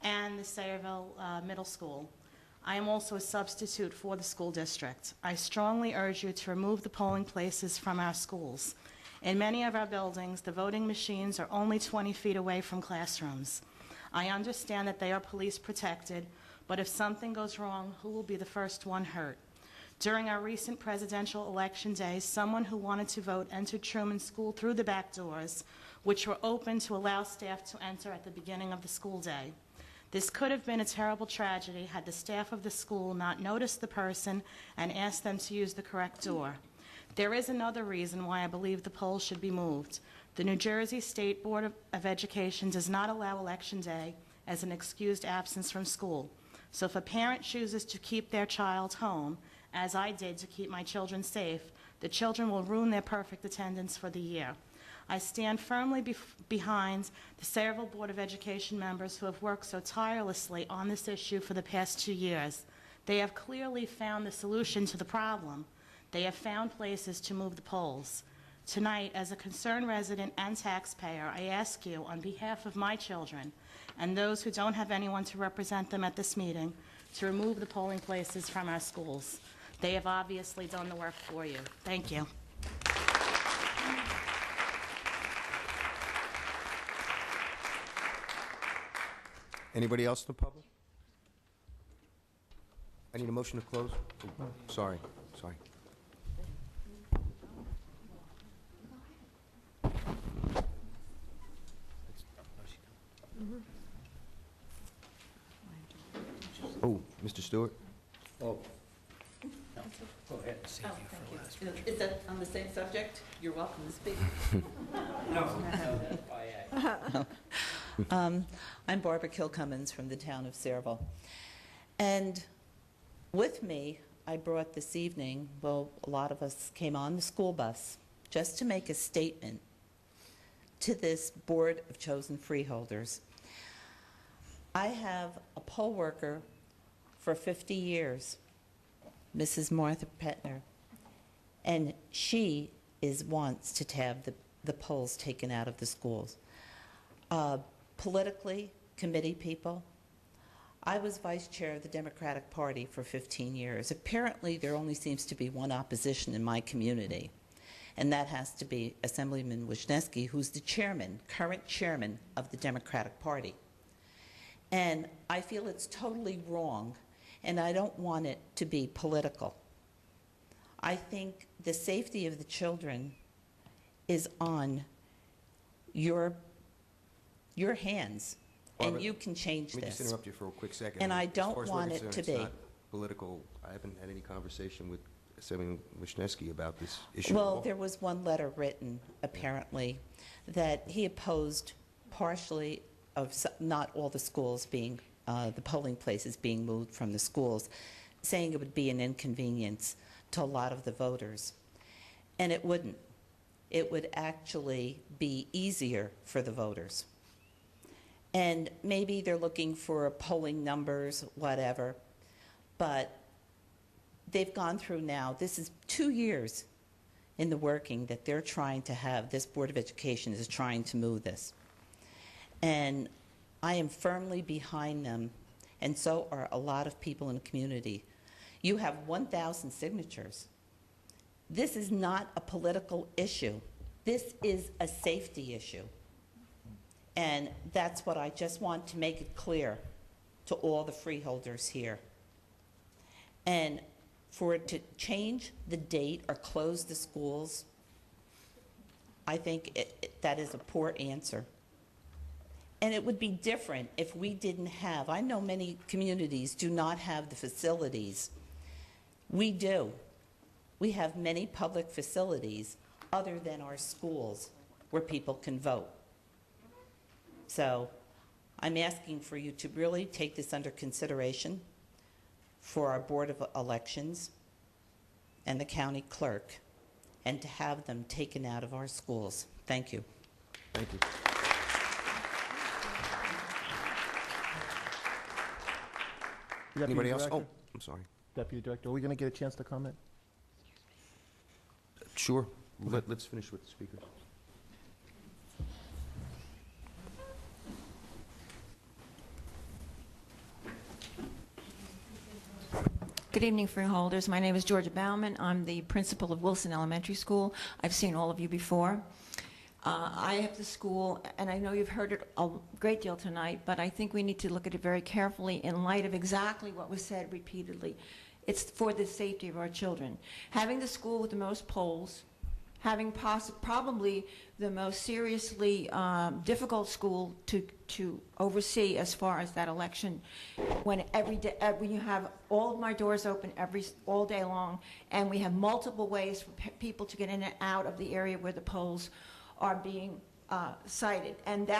and the Sayreville Middle School. I am also a substitute for the school district. I strongly urge you to remove the polling places from our schools. In many of our buildings, the voting machines are only 20 feet away from classrooms. I understand that they are police protected, but if something goes wrong, who will be the first one hurt? During our recent presidential election day, someone who wanted to vote entered Truman School through the back doors, which were open to allow staff to enter at the beginning of the school day. This could have been a terrible tragedy had the staff of the school not noticed the person and asked them to use the correct door. There is another reason why I believe the polls should be moved. The New Jersey State Board of Education does not allow Election Day as an excused absence from school. So if a parent chooses to keep their child home, as I did to keep my children safe, the children will ruin their perfect attendance for the year. I stand firmly behind the Sayreville Board of Education members who have worked so tirelessly on this issue for the past 2 years. They have clearly found the solution to the problem. They have found places to move the polls. Tonight, as a concerned resident and taxpayer, I ask you, on behalf of my children and those who don't have anyone to represent them at this meeting, to remove the polling places from our schools. They have obviously done the work for you. Thank you. Anybody else in the public? I need a motion to close. Oh, sorry. Oh, Mr. Stewart? Oh. Go ahead. Oh, thank you. Is that on the same subject? You're welcome to speak. No. I'm Barbara Kilcummins from the town of Sayreville. And with me, I brought this evening, well, a lot of us came on the school bus just to make a statement to this Board of Chosen Freeholders. I have a poll worker for 50 years, Mrs. Martha Petner, and she wants to have the polls taken out of the schools. Politically, committee people, I was vice chair of the Democratic Party for 15 years. Apparently, there only seems to be one opposition in my community, and that has to be Assemblyman Wisniewski, who's the chairman, current chairman of the Democratic Party. And I feel it's totally wrong, and I don't want it to be political. I think the safety of the children is on your hands, Barbara, and you can change Let me this. just interrupt you for a quick second. And I As don't far as we're want it concerned, to it's be. not political. I haven't had any conversation with Assemblyman Wisniewski about this issue. Well, there was one letter written, apparently, that he opposed partially of not all the schools being, the polling places being moved from the schools, saying it would be an inconvenience to a lot of the voters. And it wouldn't. It would actually be easier for the voters. And maybe they're looking for polling numbers, whatever, but they've gone through now, this is 2 years in the working that they're trying to have, this Board of Education is trying to move this. And I am firmly behind them, and so are a lot of people in the community. You have 1,000 signatures. This is not a political issue. This is a safety issue. And that's what I just want to make it clear to all the freeholders here. And for it to change the date or close the schools, I think that is a poor answer. And it would be different if we didn't have, I know many communities do not have the facilities. We do. We have many public facilities other than our schools where people can vote. So I'm asking for you to really take this under consideration for our Board of Elections and the county clerk, and to have them taken out of our schools. Thank you. Thank you. Anybody else? Oh, I'm sorry. Deputy Director, are we going to get a chance to comment? Sure. Let's finish with the speakers. Good evening, freeholders. My name is Jorge Bauman. I'm the principal of Wilson Elementary School. I've seen all of you before. I have the school, and I know you've heard it a great deal tonight, but I think we need to look at it very carefully in light of exactly what was said repeatedly. It's for the safety of our children. Having the school with the most polls, having probably the most seriously difficult school to oversee as far as that election, when when you have all of my doors open all day long, and we have multiple ways for people to get in and out of the area where the polls are being cited, and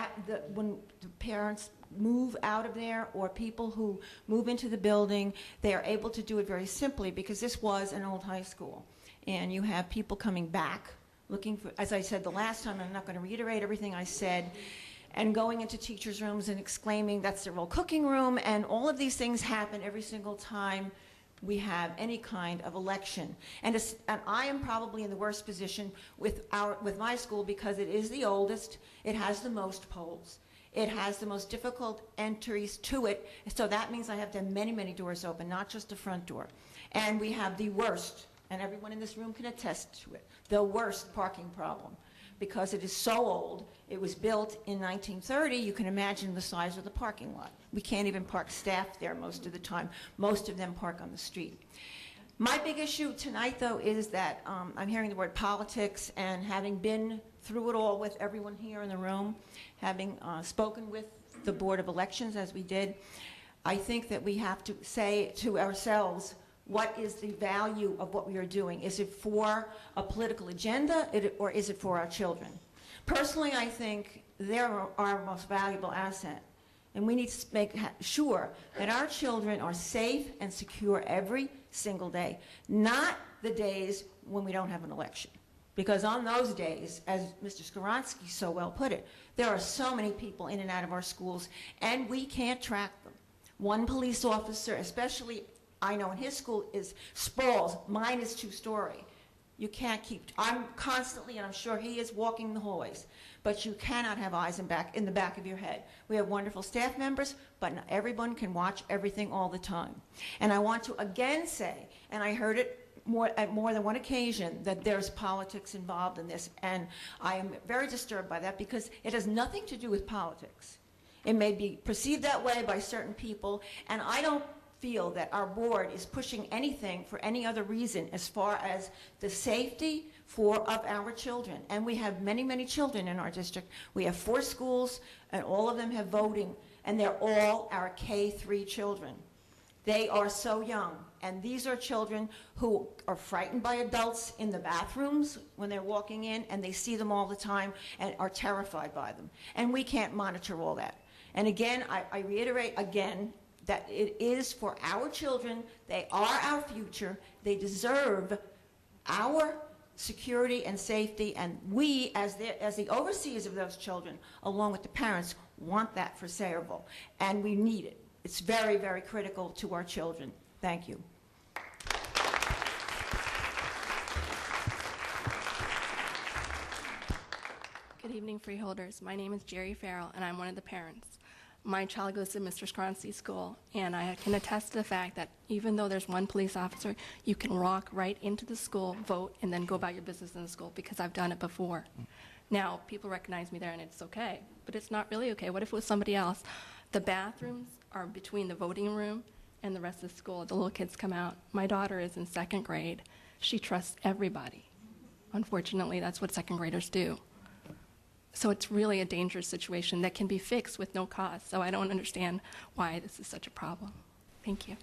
when the parents move out of there, or people who move into the building, they are able to do it very simply, because this was an old high school. And you have people coming back, looking for, as I said the last time, I'm not going to reiterate everything I said, and going into teachers' rooms and exclaiming, that's their old cooking room, and all of these things happen every single time we have any kind of election. And I am probably in the worst position with my school, because it is the oldest, it has the most polls, it has the most difficult entries to it, so that means I have to have many, many doors open, not just the front door. And we have the worst, and everyone in this room can attest to it, the worst parking problem, because it is so old. It was built in 1930. You can imagine the size of the parking lot. We can't even park staff there most of the time. Most of them park on the street. My big issue tonight, though, is that I'm hearing the word politics, and having been through it all with everyone here in the room, having spoken with the Board of Elections as we did, I think that we have to say to ourselves, what is the value of what we are doing? Is it for a political agenda, or is it for our children? Personally, I think they're our most valuable asset, and we need to make sure that our children are safe and secure every single day, not the days when we don't have an election. Because on those days, as Mr. Skowronski so well put it, there are so many people in and out of our schools, and we can't track them. One police officer, especially I know in his school, is sprawls. Mine is 2-story. You can't keep, I'm constantly, and I'm sure he is, walking the hallways, but you cannot have eyes in the back of your head. We have wonderful staff members, but not everyone can watch everything all the time. And I want to again say, and I heard it at more than one occasion, that there's politics involved in this, and I am very disturbed by that because it has nothing to do with politics. It may be perceived that way by certain people, and I don't feel that our board is pushing anything for any other reason as far as the safety of our children. And we have many, many children in our district. We have 4 schools, and all of them have voting, and they're all our K-3 children. They are so young, and these are children who are frightened by adults in the bathrooms when they're walking in, and they see them all the time and are terrified by them. And we can't monitor all that. And again, I reiterate again that it is for our children. They are our future. They deserve our security and safety, and we, as the overseers of those children, along with the parents, want that for Sayreville, and we need it. It's very, very critical to our children. Thank you. Good evening, Freeholders. My name is Jerry Farrell, and I'm one of the parents. My child goes to Mr. Scroncy's school, and I can attest to the fact that even though there's one police officer, you can walk right into the school, vote, and then go about your business in the school, because I've done it before. Now, people recognize me there, and it's okay, but it's not really okay. What if it was somebody else? The bathrooms are between the voting room and the rest of the school. The little kids come out. My daughter is in 2nd grade. She trusts everybody. Unfortunately, that's what 2nd graders do. So it's really a dangerous situation that can be fixed with no cost. So I don't understand why this is such a problem. Thank you.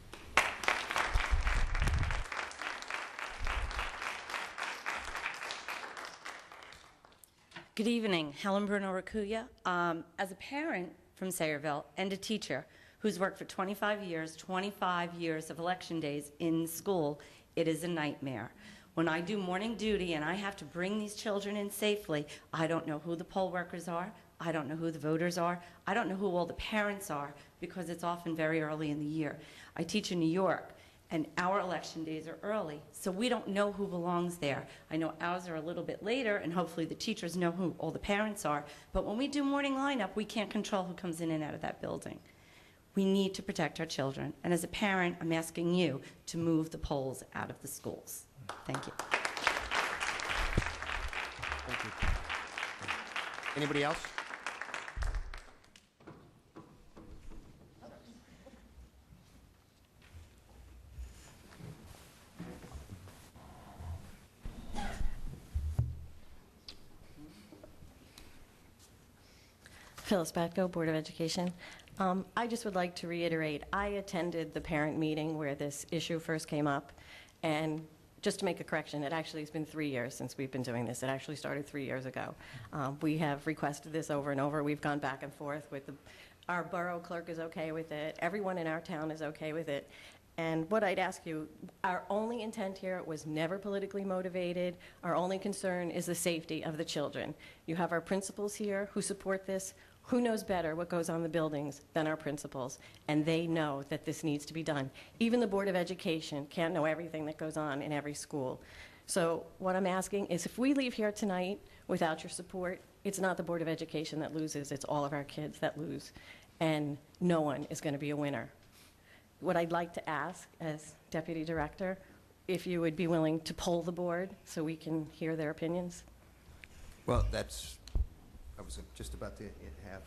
Good evening, Helen Bruno Rakuya. As a parent from Sayreville and a teacher who's worked for 25 years of election days in school, it is a nightmare. When I do morning duty and I have to bring these children in safely, I don't know who the poll workers are, I don't know who the voters are, I don't know who all the parents are, because it's often very early in the year. I teach in New York, and our election days are early, so we don't know who belongs there. I know ours are a little bit later, and hopefully the teachers know who all the parents are, but when we do morning lineup, we can't control who comes in and out of that building. We need to protect our children, and as a parent, I'm asking you to move the polls out of the schools. Thank you. Thank you. Anybody else? Phyllis Batko, Board of Education. I just would like to reiterate, I attended the parent meeting where this issue first came up, and just to make a correction, it actually has been 3 years since we've been doing this. It actually started 3 years ago. We have requested this over and over. We've gone back and forth with our borough clerk is okay with it. Everyone in our town is okay with it. And what I'd ask you, our only intent here was never politically motivated. Our only concern is the safety of the children. You have our principals here who support this. Who knows better what goes on in the buildings than our principals? And they know that this needs to be done. Even the Board of Education can't know everything that goes on in every school. So what I'm asking is, if we leave here tonight without your support, it's not the Board of Education that loses, it's all of our kids that lose. And no one is going to be a winner. What I'd like to ask, as Deputy Director, if you would be willing to poll the board so we can hear their opinions. Well, I was just about to have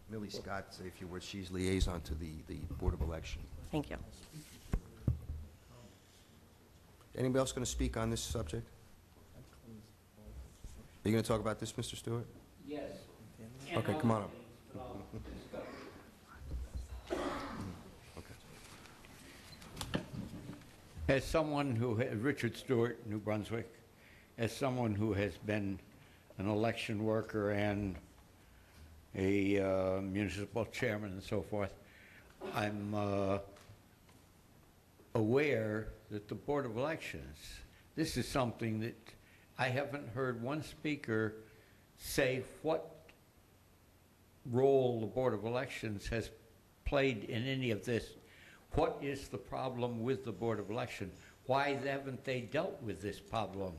Millie Scott say a few words. She's liaison to the Board of Election. Thank you. Anybody else going to speak on this subject? Are you going to talk about this, Mr. Stewart? Yes. Okay, come on up. As someone who, Richard Stewart, New Brunswick, as someone who has been an election worker and a municipal chairman and so forth, I'm aware that the Board of Elections, this is something that I haven't heard one speaker say what role the Board of Elections has played in any of this. What is the problem with the Board of Election? Why haven't they dealt with this problem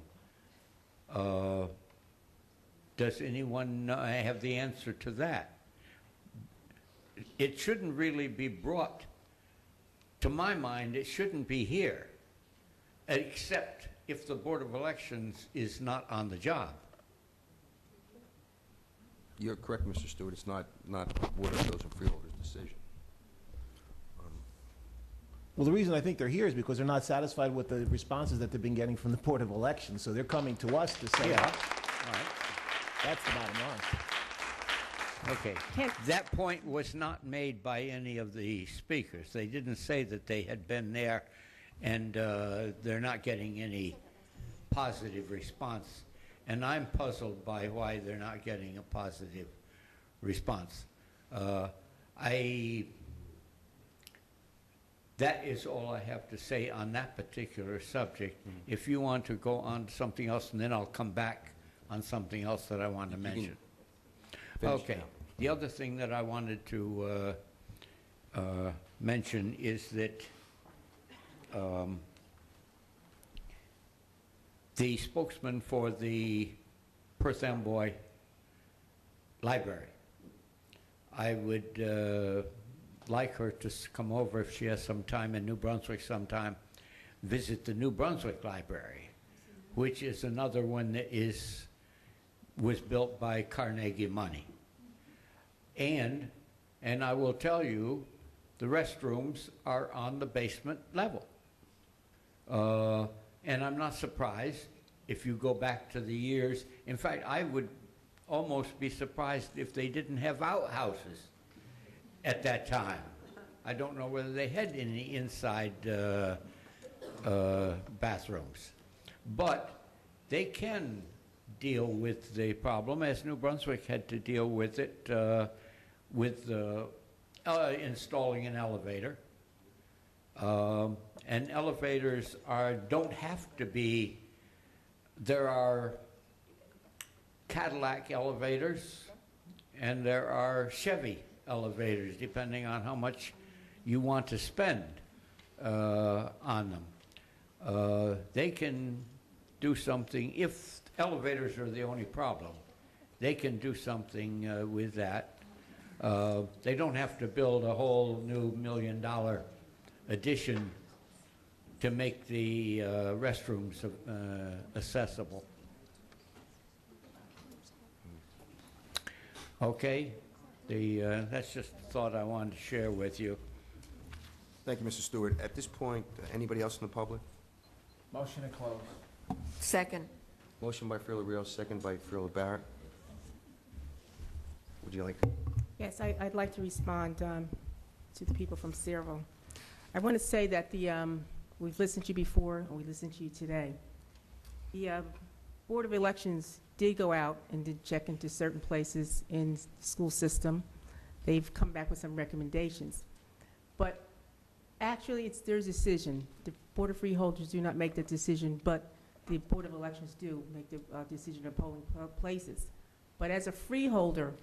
Does anyone have the answer to that? It shouldn't really be brought, to my mind, it shouldn't be here, except if the Board of Elections is not on the job. You're correct, Mr. Stewart. It's not Board of Chosen Freeholders' decision. Well, the reason I think they're here is because they're not satisfied with the responses that they've been getting from the Board of Elections, so they're coming to us to say, Yeah. All right. That's the bottom line. Okay. That point was not made by any of the speakers. They didn't say that they had been there and they're not getting any positive response. And I'm puzzled by why they're not getting a positive response. That is all I have to say on that particular subject. If you want to go on to something else, and then I'll come back on something else that I want to mention. Okay. The other thing that I wanted to mention is that the spokesman for the Perth Amboy Library, I would like her to come over if she has some time in New Brunswick sometime, visit the New Brunswick Library, which is another one that was built by Carnegie money. And I will tell you, the restrooms are on the basement level. And I'm not surprised if you go back to the years. In fact, I would almost be surprised if they didn't have outhouses at that time. I don't know whether they had any inside bathrooms. But they can deal with the problem, as New Brunswick had to deal with it with installing an elevator. And elevators don't have to be, there are Cadillac elevators and there are Chevy elevators, depending on how much you want to spend on them. They can do something, if elevators are the only problem, they can do something with that. They don't have to build a whole new $1 million addition to make the restrooms accessible. Okay, that's just a thought I wanted to share with you. Thank you, Mr. Stewart. At this point, anybody else in the public? Motion to close. Second. Motion by Freeholder Rios, second by Freeholder Barrett. Would you like? Yes, I'd like to respond to the people from Sayreville. I want to say that we've listened to you before, and we listened to you today. The Board of Elections did go out and did check into certain places in the school system. They've come back with some recommendations. But actually, it's their decision. The Board of Freeholders do not make the decision, but the Board of Elections do make the decision of polling places. But as a freeholder,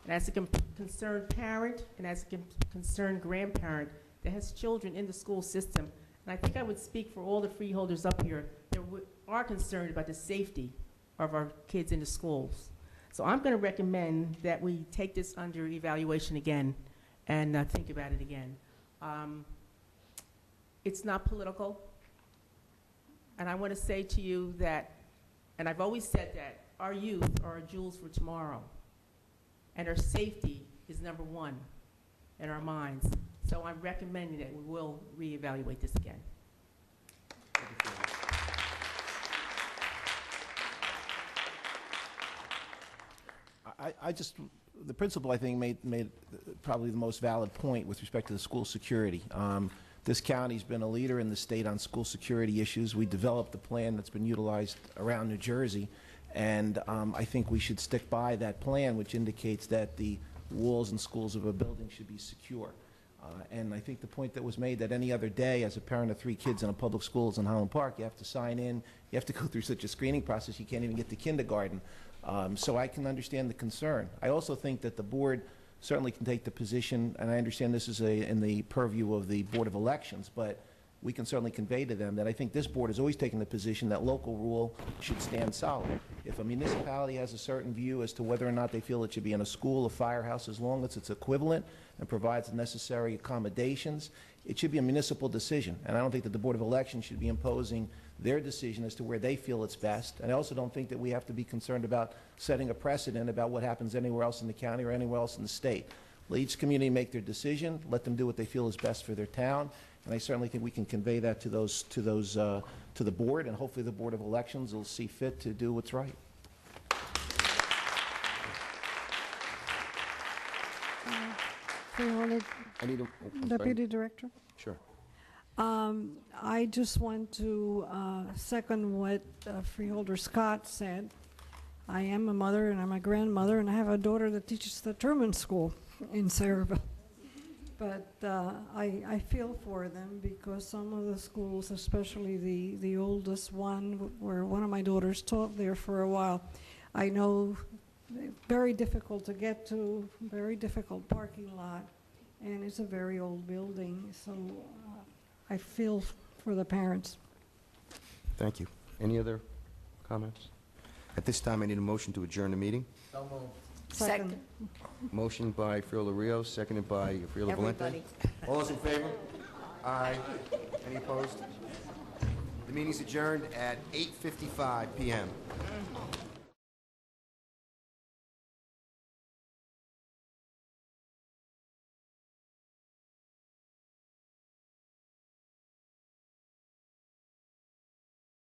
and as a concerned parent, and as a concerned grandparent that has children in the school system, and I think I would speak for all the freeholders up here that are concerned about the safety of our kids in the schools. So I'm going to recommend that we take this under evaluation again and think about it again. It's not political. And I want to say to you that, and I've always said that, our youth are our jewels for tomorrow. And our safety is number one in our minds. So I'm recommending that we will reevaluate this again. The principal, I think, made probably the most valid point with respect to the school security. This county's been a leader in the state on school security issues. We developed a plan that's been utilized around New Jersey, and I think we should stick by that plan, which indicates that the walls and schools of a building should be secure. And I think the point that was made that any other day, as a parent of 3 kids in a public schools in Highland Park, you have to sign in, you have to go through such a screening process, you can't even get to kindergarten. So I can understand the concern. I also think that the board certainly can take the position, and I understand this is in the purview of the Board of Elections, but we can certainly convey to them that I think this board has always taken the position that local rule should stand solid. If a municipality has a certain view as to whether or not they feel it should be in a school, a firehouse, as long as it's equivalent and provides the necessary accommodations, it should be a municipal decision. And I don't think that the Board of Elections should be imposing their decision as to where they feel it's best. And I also don't think that we have to be concerned about setting a precedent about what happens anywhere else in the county or anywhere else in the state. Let each community make their decision, let them do what they feel is best for their town, and I certainly think we can convey that to the board, and hopefully the Board of Elections will see fit to do what's right. Freeholder I need a... Deputy Director? Sure. I just want to second what Freeholder Scott said. I am a mother and I'm a grandmother, and I have a daughter that teaches the Truman School in Sayreville. But I feel for them because some of the schools, especially the oldest one, where one of my daughters taught there for a while, I know very difficult to get to, very difficult parking lot, and it's a very old building, so I feel for the parents. Thank you. Any other comments? At this time, I need a motion to adjourn the meeting. So moved. Second. Motion by Freeholder Rios, seconded by Freeholder Valente. Everybody. All those in favor? Aye. Any opposed? The meeting's adjourned at 8:55 p.m.